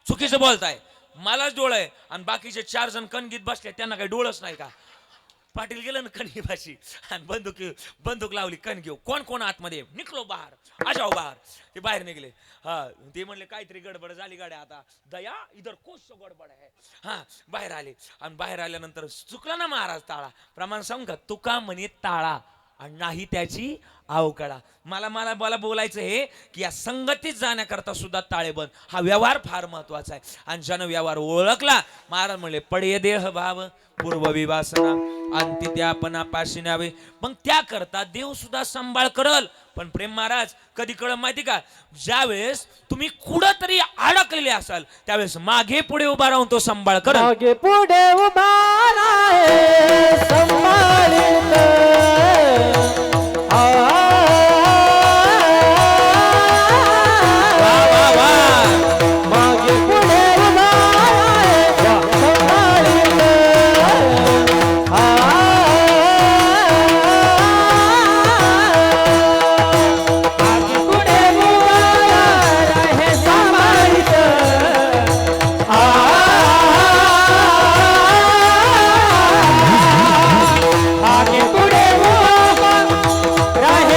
चुकीचं बोलताय, मलाच डोळं आहे आणि बाकीचे 4 जण कणगीत बसले, त्यांना काही डोळच नाही का. पाटील गेलं ना कणगी पाशी आणि बंदूक लावली. कणगी कोण आतमध्ये, निघलो बाहेर, आजाव बाहेर. ते बाहेर निघले. ते म्हणले काहीतरी गडबड झाली गाड्या, आता दया इधर कोस गडबड आहे. बाहेर आले. आणि बाहेर आल्यानंतर चुकला ना महाराज ताळा. प्रमाण सांगू का, तुका म्हणे ताळा आणि नाही त्याची अवकळा. मला बोलायचं हे की या संगतीत जाण्याकरता सुद्धा ताळेबंद हा व्यवहार फार महत्वाचा आहे. आणि ज्यानं व्यवहार ओळखला, महाराज म्हणले पडये देह भाव पूर्व विवासना अंती त्यापणा पाशी न्यावे. मग त्याकरता देव सुद्धा सांभाळ करल. पण प्रेम महाराज कधी कळ माहिती का, ज्यावेळेस तुम्ही कुठं तरी अडकलेले असाल त्यावेळेस मागे पुढे उभा राहून तो सांभाळ करल. मागे पुढे उभा राहे संभाळीत. मागे पुढे उभा राहे संभाळीत. मागे पुढे उभा राहे संभाळीत. आगे पुढे उभा राहे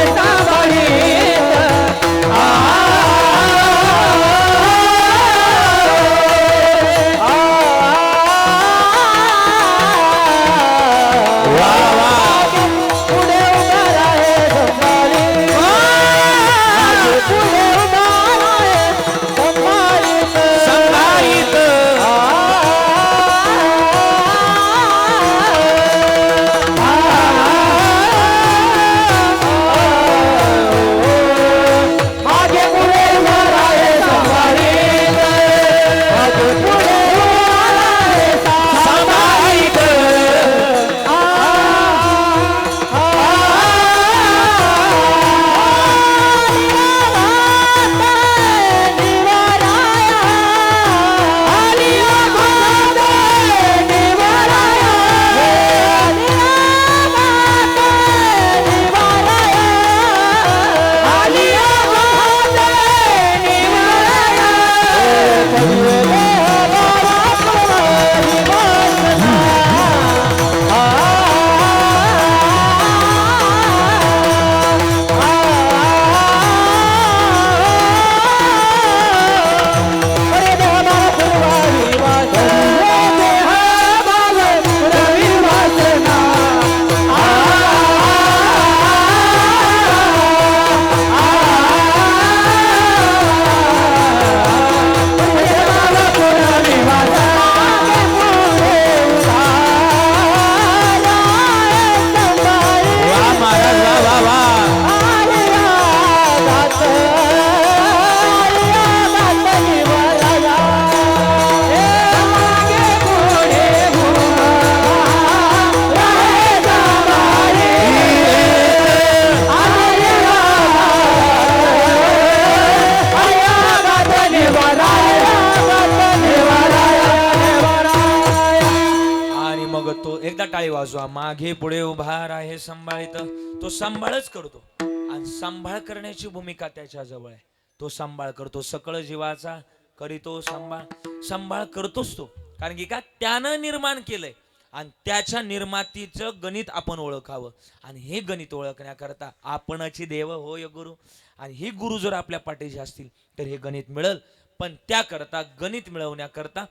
टाळी वाजवा. मागे पुढे उभा राहे सांभाळित, तो सांभाळच करतो आणि सांभाळ करण्याची भूमिका त्याच्या जवळ आहे. तो सांभाळ करतो, सकळ जीवाचा करीतो सांभाळ करतोच तो. कारण की का त्यानं निर्माण केलंय आणि त्याच्या निर्मातीचं गणित आपण ओळखावं. आणि हे गणित ओळखण्याकरता आपणची देव होय गुरु. आणि हे गुरु जर आपल्या पाठीशी असतील तर हे गणित मिळेल. पण त्याकरता गणित मिळवण्याकरता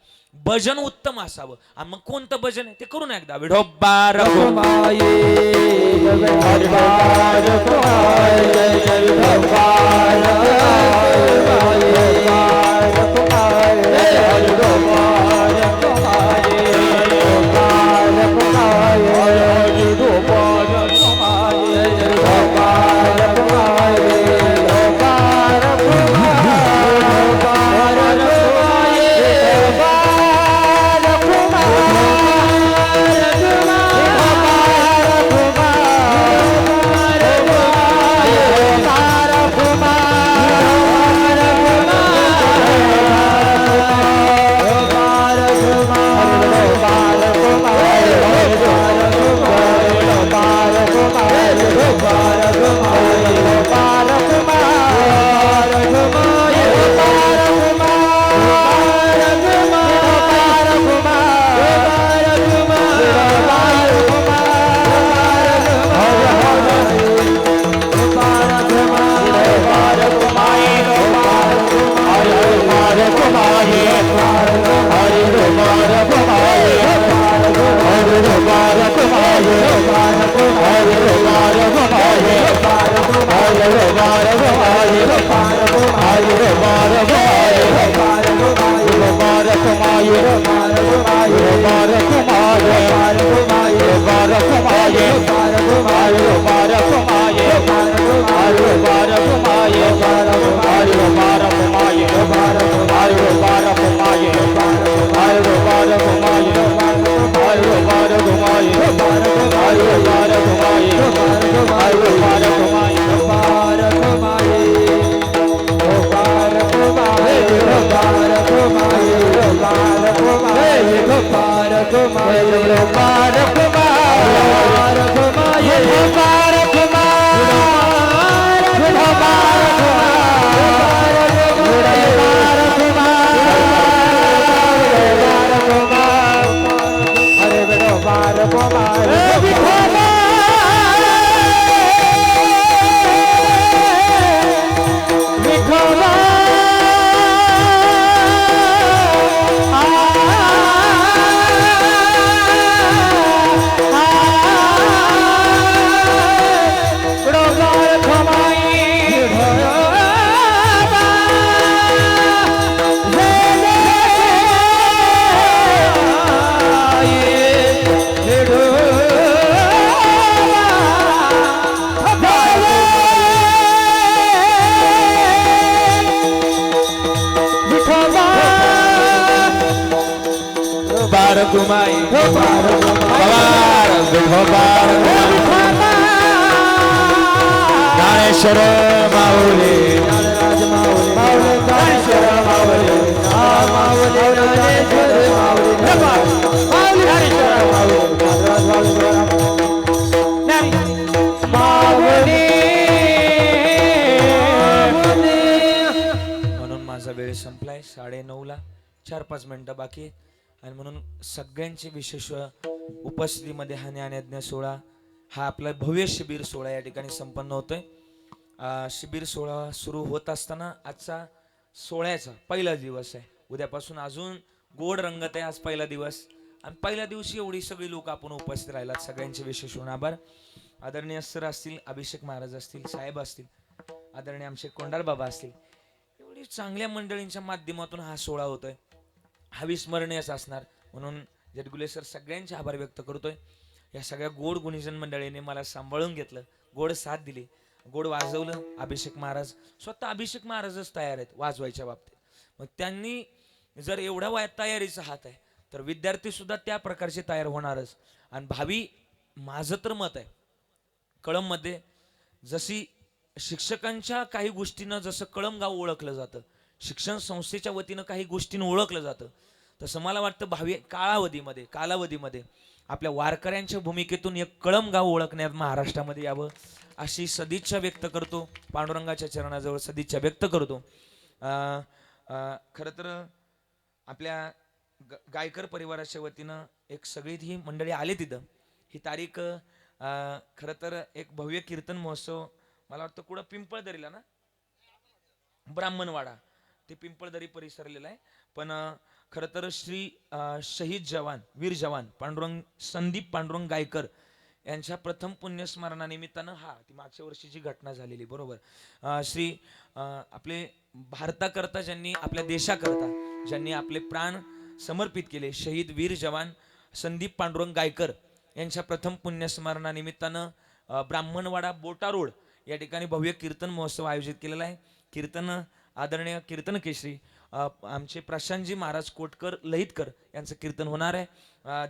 भजन उत्तम असावं. आणि मग कोणतं भजन आहे ते करून एकदा. विठोबा रखुमाई ज्ञानेश्वर माऊली म्हणून माझा वेळ संपलाय. 9:30 4-5 मिनिटं बाकी आहेत. आणि म्हणून सगळ्यांची विशेष उपस्थितीमध्ये हा ज्ञानयज्ञ सोहळा, हा आपला भव्य शिबिर सोहळा या ठिकाणी संपन्न होतोय. शिबिर सोहळा सुरू होत असताना आजचा सोहळ्याचा पहिला दिवस आहे. उद्यापासून अजून गोड रंगत आहे. आज पहिला दिवस आणि पहिल्या दिवशी एवढी सगळी लोक आपण उपस्थित राहिलात. सगळ्यांचे विशेष आभार. आदरणीय सर असतील, अभिषेक महाराज असतील, साहेब असतील, आदरणीय आमचे कोंडार बाबा असतील, एवढी चांगल्या मंडळींच्या माध्यमातून हा सोहळा होतोय. हा विस्मरणीयच असणार. म्हणून जडगुले सर सगळ्यांचे आभार व्यक्त करतोय. या सगळ्या गोड गुणीजन मंडळीने मला सांभाळून घेतलं, गोड साथ दिली, गोड वाजवलं. अभिषेक महाराज स्वतः अभिषेक महाराजच तयार आहेत वाजवायच्या बाबतीत. मग त्यांनी जर एवढ्या वयात तयारीचा हात आहे तर विद्यार्थी सुद्धा त्या प्रकारचे तयार होणारच. आणि भावी माझं तर मत आहे, कळंबमध्ये जशी शिक्षकांच्या काही गोष्टीनं जसं कळंब गाव ओळखलं जातं, शिक्षण संस्थेच्या वतीनं काही गोष्टीनं ओळखलं जातं, तसं मला वाटतं भावी कालावधीमध्ये आपल्या वारकऱ्यांच्या भूमिकेतून एक कळम गाव ओळखण्यात महाराष्ट्रामध्ये यावं अशी सदिच्छा व्यक्त करतो. पांडुरंगाच्या चरणाजवळ सदिच्छा व्यक्त करतो. खरं तर आपल्या गायकर परिवाराच्या वतीनं एक सगळी ही मंडळी आले तिथं. ही तारीख खरं तर एक भव्य कीर्तन महोत्सव मला वाटतं कुठं पिंपळदरीला ना, ब्राह्मणवाडा ते पिंपळदरी परिसरलेला आहे. पण खरं तर श्री शहीद जवान वीर जवान संदीप पांडुरंग गायकर यांच्या प्रथम पुण्यस्मरणानिमित्तानं ती मागच्या वर्षीची घटना झालेली बरोबर. श्री आपले भारताकरता ज्यांनी आपल्या देशाकरता ज्यांनी आपले प्राण समर्पित केले शहीद वीर जवान संदीप पांडुरंग गायकर यांच्या प्रथम पुण्यस्मरणानिमित्तानं ब्राह्मणवाडा बोटा रोड या ठिकाणी भव्य कीर्तन महोत्सव आयोजित केलेला आहे. कीर्तन आदरणीय कीर्तन केशरी आमचे प्रशांतजी महाराज कोटकर लहितकर यांचं कीर्तन होणार आहे.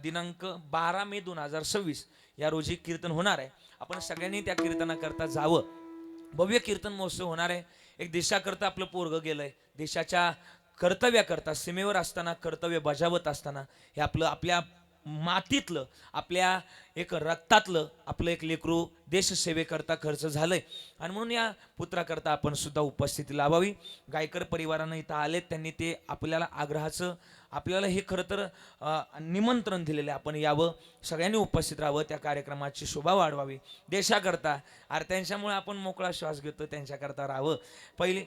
दिनांक 12 मे 2026 या रोजी कीर्तन होणार आहे. आपण सगळ्यांनी त्या कीर्तनाकरता जावं. भव्य कीर्तन महोत्सव होणार आहे. एक देशाकरता आपलं पोरगं गेलंय, देशाच्या कर्तव्याकरता सीमेवर असताना कर्तव्य बजावत असताना हे आपलं आपल्या मातीतलं आपल्या एक रक्तातलं आपलं एक लेकरू देशसेवेकरता खर्च झालंय आणि म्हणून या पुत्राकरता आपण सुद्धा उपस्थिती लावावी. गायकर परिवारानं इथं आलेत, त्यांनी ते आपल्याला आग्रहाचं आपल्याला हे खरं तर निमंत्रण दिलेलं आहे. आपण यावं, सगळ्यांनी उपस्थित राहावं, त्या कार्यक्रमाची शोभा वाढवावी देशाकरता. अरे त्यांच्यामुळे आपण मोकळा श्वास घेतो, त्यांच्याकरता राहावं. पहिले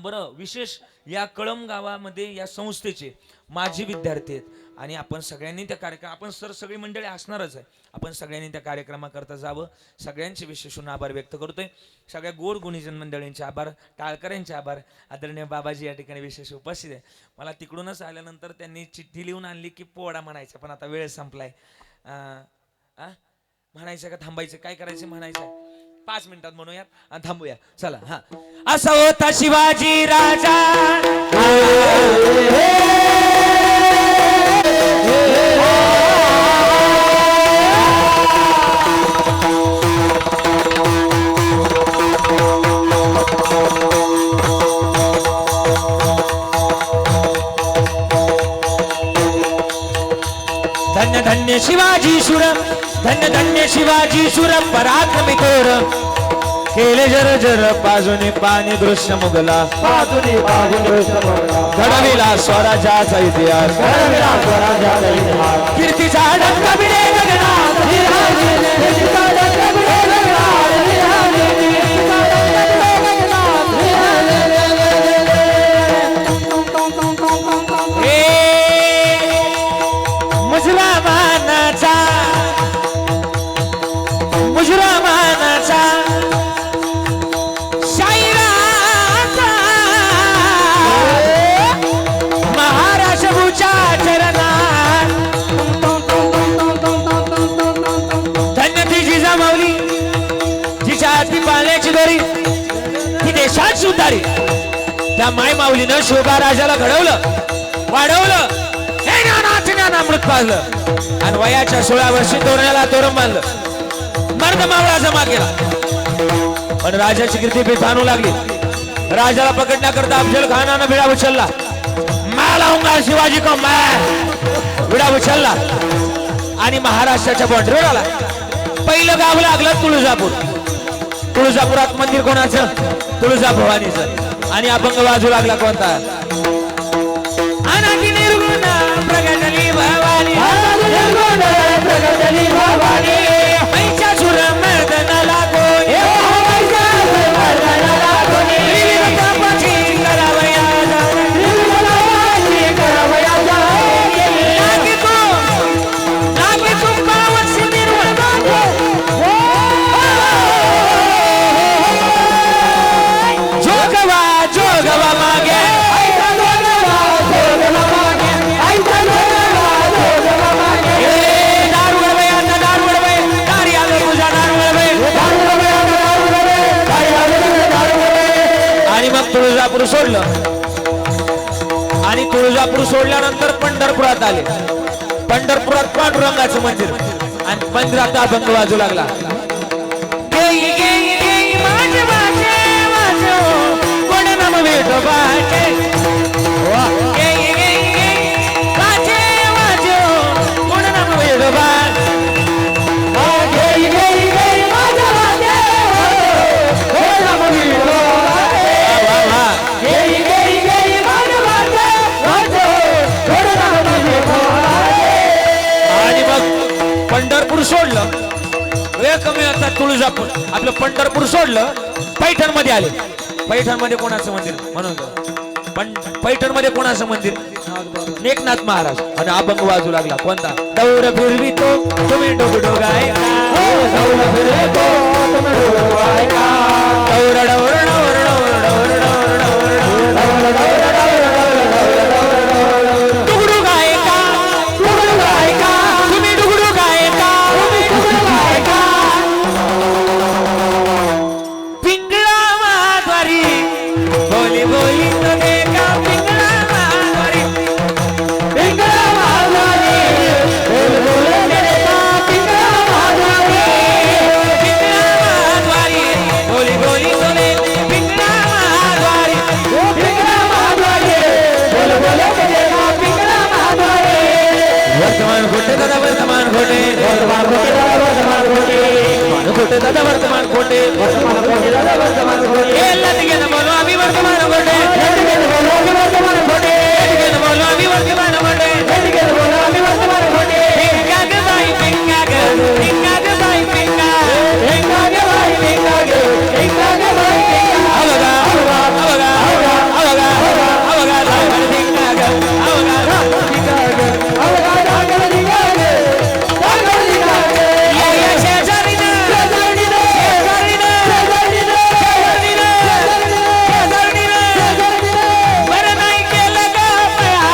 बरं, विशेष या कळम गावामध्ये या संस्थेचे माजी विद्यार्थी आहेत आणि आपण सगळ्यांनी त्या कार्यक्रम आपण सगळी मंडळी असणारच आहे. आपण सगळ्यांनी त्या कार्यक्रमाकरता जावं. सगळ्यांचे विशेषून आभार व्यक्त करतोय. सगळ्या गोड गुणीजन मंडळींचे आभार, टाळकऱ्यांचे आभार. आदरणीय बाबाजी या ठिकाणी विशेष उपस्थित आहे. मला तिकडूनच आल्यानंतर त्यांनी चिठ्ठी लिहून आणली की पोवाडा म्हणायचा, पण आता वेळ संपलाय. म्हणायचं का थांबायचं, काय करायचं म्हणायचं 5 मिनिटात म्हणूयात आणि थांबूया. चला. असा होता शिवाजी राजा, धन्य धन्य शिवाजी शूर, धन्य धन्य शिवाजी शूर पराक्रमी थोर, केले जर जर बाजूने पाणी दृश्य मुगला, बाजूने दृश्य मुगला, घडविला स्वराज्याचा इतिहास, घडविला स्वराज्याचा इतिहास. कीर्तीचा डंका भिडे गगनात, कीर्तीचा डंका भिडे गगनात, कीर्तीचा डंका भिडे गगनात. मुजरामानाचा शाहिराचा महाराष्ट्राच्या चरणात, धन्य ती जिजामाऊली जिच्या हाती पाळण्याची दोरी, ती देशात सुधारी. त्या माय माऊलीनं शोभा राजाला घडवलं, वाढवलं, हे ज्ञानाचं ज्ञानामृत पाजलं आणि वयाच्या 16 वर्षी तोरण्याला तोरण बांधलं, मर्द मावळा जमा केला. पण राजाची कीर्ती बेतानू लागली. राजाला पकडण्याकरता अफजल खानानं विडा उचलला. मैं लाऊंगा शिवाजी को मैं, विडा उचलला आणि महाराष्ट्राच्या बॉर्डरवर आला. पहिलं गाव लागलं तुळजापूर. तुळजापुरात मंदिर कोणाचं? तुळजाभवानीचं. आणि अभंग वाजू लागला कोणता? अनादी निर्गुण प्रगटली भवानी, निर्गुण प्रगटली भवानी, पैच्या सुर मर्दनाला कोणी, मर्दनाला कोणी, विविध तापाची करावया जाणे, विविध तापाची करावया जाणे. लागे तू पावस निर्वळ, जोगवा जोगवा मागे, तुळजापूर सोडलं आणि तुळजापूर सोडल्यानंतर पंढरपुरात आले. पंढरपुरात पांडुरंगाचं मंदिर आणि मंदिरात अभंग वाजू लागला. गेई गेई गेई माझे माझे माझे कोण नाम विठोबाचे, गेई गेई गेई माझे माझे सगळे कमी होतात. तुळजापूर आपलं पंढरपूर सोडलं, पैठण मध्ये आले. पैठण मध्ये कोणाचं मंदिर म्हणून पण पैठण मध्ये कोणाचं मंदिर? एकनाथ महाराज. आणि अभंग वाजू लागला कोणता? दौर फिरवितो तुम्ही डोगडो गायका, दौर फिरवितो तुम्ही डोगडो गायका, दौर डौर डौर डौर डौर डौर डौर डुगडू गायका, डुगडू गायका, तुम्ही डुगडू गायका, तुम्ही डुगडू गायका. पिंगळा माधवारी बोली बोली तो देखा, पिंगळा माधवारी, पिंगळा माधवारी बोली बोली तो देखा, पिंगळा माधवारी, पिंगळा माधवारी बोली बोली तो देखा, पिंगळा माधवारी, पिंगळा माधवारी बोली बोली तो देखा, पिंगळा माधवारी. वर्तमान खोटे दादा वर्तमान खोटे, वर्तमान खोटे दादा वर्तमान खोटे, खोटे दादा वर्तमान खोटे, वर्तमान खोटे दादा वर्तमान खोटे. हे लटकेन बोलो आम्ही वर्तमान खोटे, लटकेन बोलो आम्ही वर्तमान खोटे, लटकेन बोलो आम्ही वर्तमान खोटे, लटकेन बोलो आम्ही वर्तमान खोटे. पिंगा ग बाई पिंगा ग, पिंगा ग बाई पिंगा, पिंगा ग बाई पिंगा ग, पिंगा ग बाई पिंगा. अवगा अवगा अवगा अवगा अवगा धागड पिंगा ग, अवगा धागड पिंगा ग, अवगा धागड पिंगा ग, धागड पिंगा ग. या या शेजारीनं, शेजारीनं, शेजारीनं, शेजारीनं, शेजारीनं, शेजारीनं. बरं नाही केलं ग बया,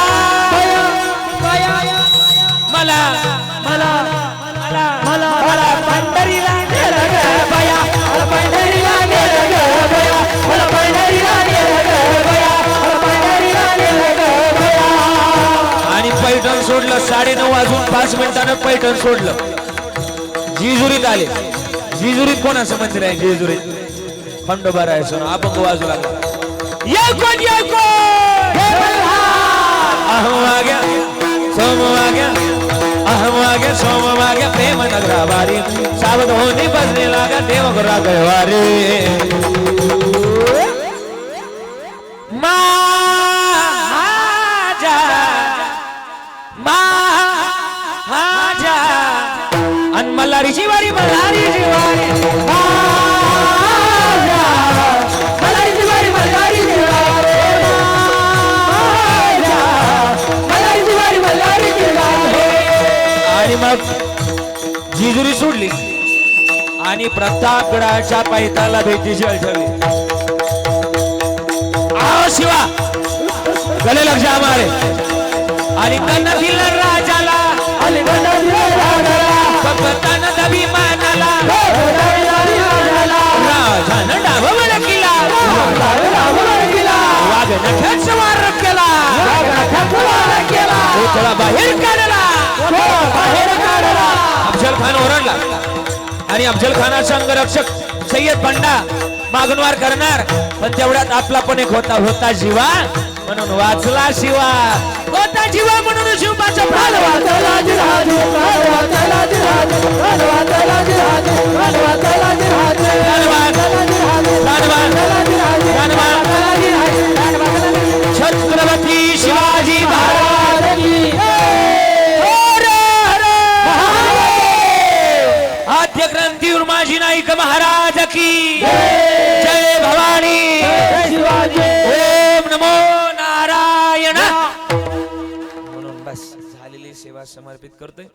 मला मला मला मला मला पंढरीला नेलं ग बया, मला पंढरीला नेलं ग बया, मला पंढरीला नेलं ग बया, मला पंढरीला नेलं ग बया. आणि पैठण सोडलं. 9:30 वाजून 5 मिनिटानं पैठण सोडलं. जेजुरीत आले. जेजुरीत कोणाचं मंदिर आहे? जेजुरीत खंडोबा राहायचं. अभंग वाजू लागला. ये कोण ये कोण, अहम आ गया सोम आ गया, अहम आ गया सोम आ गया, प्रेम नगरा बारी, सावध होने बजने लगा देव गुरा गवारी. महाजा महाजा अन मल्हारीची वारी, मल्हारीची वारी, महाजा मल्हारीची वारी, मल्हारीची वारी, महाजा मल्हारीची वारी, मल्हारीची वारी. आणि मग जेजुरी सोडली आणि प्रतापगडाच्या पायथ्याला भेटीची वेळ ठरली. आओ शिवा गले लक्ष आमारे. आणि कन्नडील राजाला, आणि कन्नडील राजाला, भक्तानं अभिमानाला, राजानं डाव वळकिला, वाघ नख्यात सवार केला, थोडा बाहेर काढला, बाहेर काढला. अफजल खान ओरडला आणि अफजल खानाचा अंगरक्षक सय्यद बंडा मागणवार करणार. पण तेवढ्यात आपला पण एक होता जीवा म्हणून वाचला शिवा, होता जीवा म्हणून शिवबाचा प्राण वाचला. जिहादी प्राण वाचला, जिहादी प्राण वाचला, जिहादी प्राण वाचला, जिहादी प्राण वाचला, जिहादी प्राण वाचला, जिहादी प्राण वाचला, जिहादी प्राण वाचला. छत्रपती शिवाजी महाराज की हर हर महादेव. आद्य क्रांतीवीर माजी नाईक महाराज की जय भवानी, जय शिवाजी. ओम नमो नारायण. म्हणून बस झालेली सेवा समर्पित करतोय.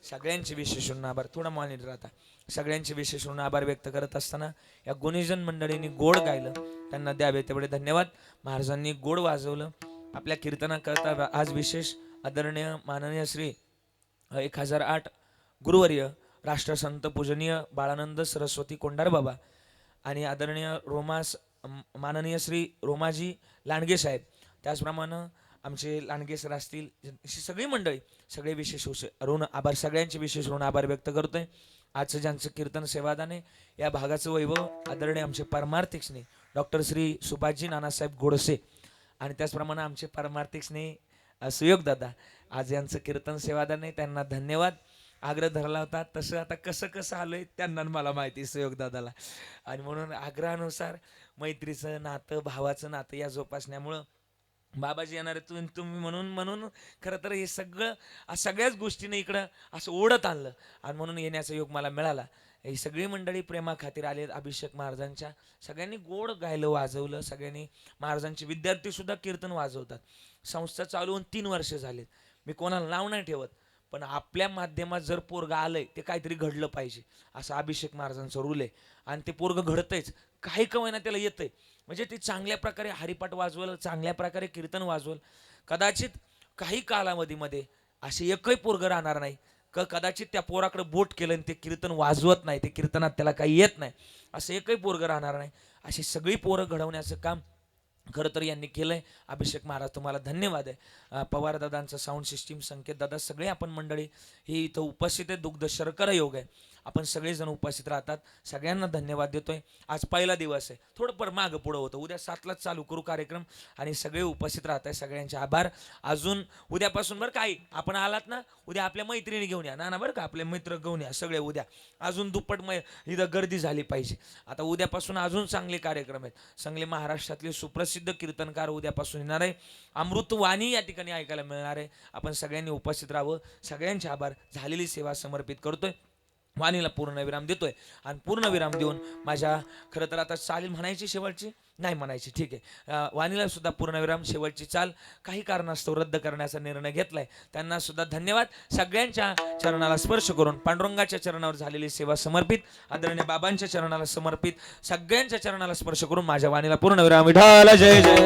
सगळ्यांचे विशेष आभार. थोडा मॉनिटर आता. सगळ्यांचे विशेष आभार व्यक्त करत असताना या गुणीजन मंडळींनी गोड गायलं, त्यांना द्यावे तेवढे धन्यवाद. महाराजांनी गोड वाजवलं. आपल्या कीर्तनाकरता आज विशेष आदरणीय माननीय श्री 1008 गुरुवर्य राष्ट्रसंत पूजनीय बाळानंद सरस्वती कोंडार बाबा आणि आदरणीय माननीय श्री रोमाजी लांडगे साहेब, त्याचप्रमाणे आमचे लांडगे सर असतील, सगळी मंडळी, सगळे विशेष ऋण आभार. सगळ्यांचे विशेष ऋण आभार व्यक्त करतोय. आजचं ज्यांचं कीर्तन सेवादान आहे या भागाचं वैभव आदरणीय आमचे परमार्थिक स्नेह डॉक्टर श्री सुभाषजी नानासाहेब गोडसे आणि त्याचप्रमाणे आमचे परमार्थिक स्नेह सुयोग दादा, आज यांचं कीर्तन सेवादान आहे, त्यांना धन्यवाद. आग्रह धरला होता तसं आता कसं कसं आलोय त्यांना मला माहिती सुयोग दादाला. आणि म्हणून आग्रहानुसार मैत्रीचं नातं, भावाचं नातं या जोपासण्यामुळं बाबाजी येणार आहे तुम्ही म्हणून खरं तर हे सगळ्याच गोष्टीने इकडं असं ओढत आणलं आणि म्हणून येण्याचा योग मला मिळाला. ही सगळी मंडळी प्रेमा खातीर आलेत अभिषेक महाराजांच्या. सगळ्यांनी गोड गायलं वाजवलं. सगळ्यांनी महाराजांचे विद्यार्थी सुद्धा कीर्तन वाजवतात. संस्था चालू होऊन 3 वर्ष झालेत. मी कोणाला नाव नाही ठेवत, पण आपल्या माध्यमात जर पोरगा आलंय ते काहीतरी घडलं पाहिजे असं अभिषेक महाराजांचं रूल आहे. आणि ते पोरगं घडतंयच, काही का होईना त्याला येतंय. म्हणजे ते चांगल्या प्रकारे हरिपाठ वाजवलं, चांगल्या प्रकारे कीर्तन वाजवलं. कदाचित काही कालावधीमध्ये असे एकही पोरगं राहणार नाही कदाचित त्या पोराकडे बोट केलं आणि ते कीर्तन वाजवत नाही, ते कीर्तनात त्याला काही येत नाही, असं एकही पोरगं राहणार नाही. अशी सगळी पोरं घडवण्याचं काम खरं तर यांनी केलंय. अभिषेक महाराज तुम्हाला धन्यवाद आहे. पवार दादांचं साऊंड सिस्टीम, संकेत दादा, सगळे आपण मंडळी ही इथं उपस्थित आहे. दुग्ध शर्करा योग आहे, आपण सगळेजण उपस्थित राहतात. सगळ्यांना धन्यवाद देतोय. आज पहिला दिवस आहे, थोडं पर मागं पुढं होतं. उद्या 7लाच चालू करू कार्यक्रम आणि सगळे उपस्थित राहत आहे. सगळ्यांचे आभार. अजून उद्यापासून बरं काही आपण आलात ना, उद्या आपल्या मैत्रिणी घेऊन या ना बरं का, आपले मित्र घेऊन या सगळे. उद्या अजून दुप्पट इथं गर्दी झाली पाहिजे. आता उद्यापासून अजून चांगले कार्यक्रम आहेत. चांगले महाराष्ट्रातले सुप्रसिद्ध कीर्तनकार उद्यापासून येणार आहे. अमृतवाणी या ठिकाणी ऐकायला मिळणार आहे. आपण सगळ्यांनी उपस्थित राहावं. सगळ्यांचे आभार. झालेली सेवा समर्पित करतोय. वाणीला पूर्णविराम देतोय आणि पूर्णविराम देऊन माझ्या खरं तर आता चाल म्हणायची शेवटची नाही म्हणायची, ठीक आहे. वाणीला सुद्धा पूर्णविराम. शेवटची चाल काही कारणास्तव रद्द करण्याचा निर्णय घेतलाय. त्यांना सुद्धा धन्यवाद. सगळ्यांच्या चरणाला स्पर्श करून पांडुरंगाच्या चरणावर झालेली सेवा समर्पित, आदरणीय बाबांच्या चरणाला समर्पित, सगळ्यांच्या चरणाला स्पर्श करून माझ्या वाणीला पूर्णविराम. विठ्ठल जय जय.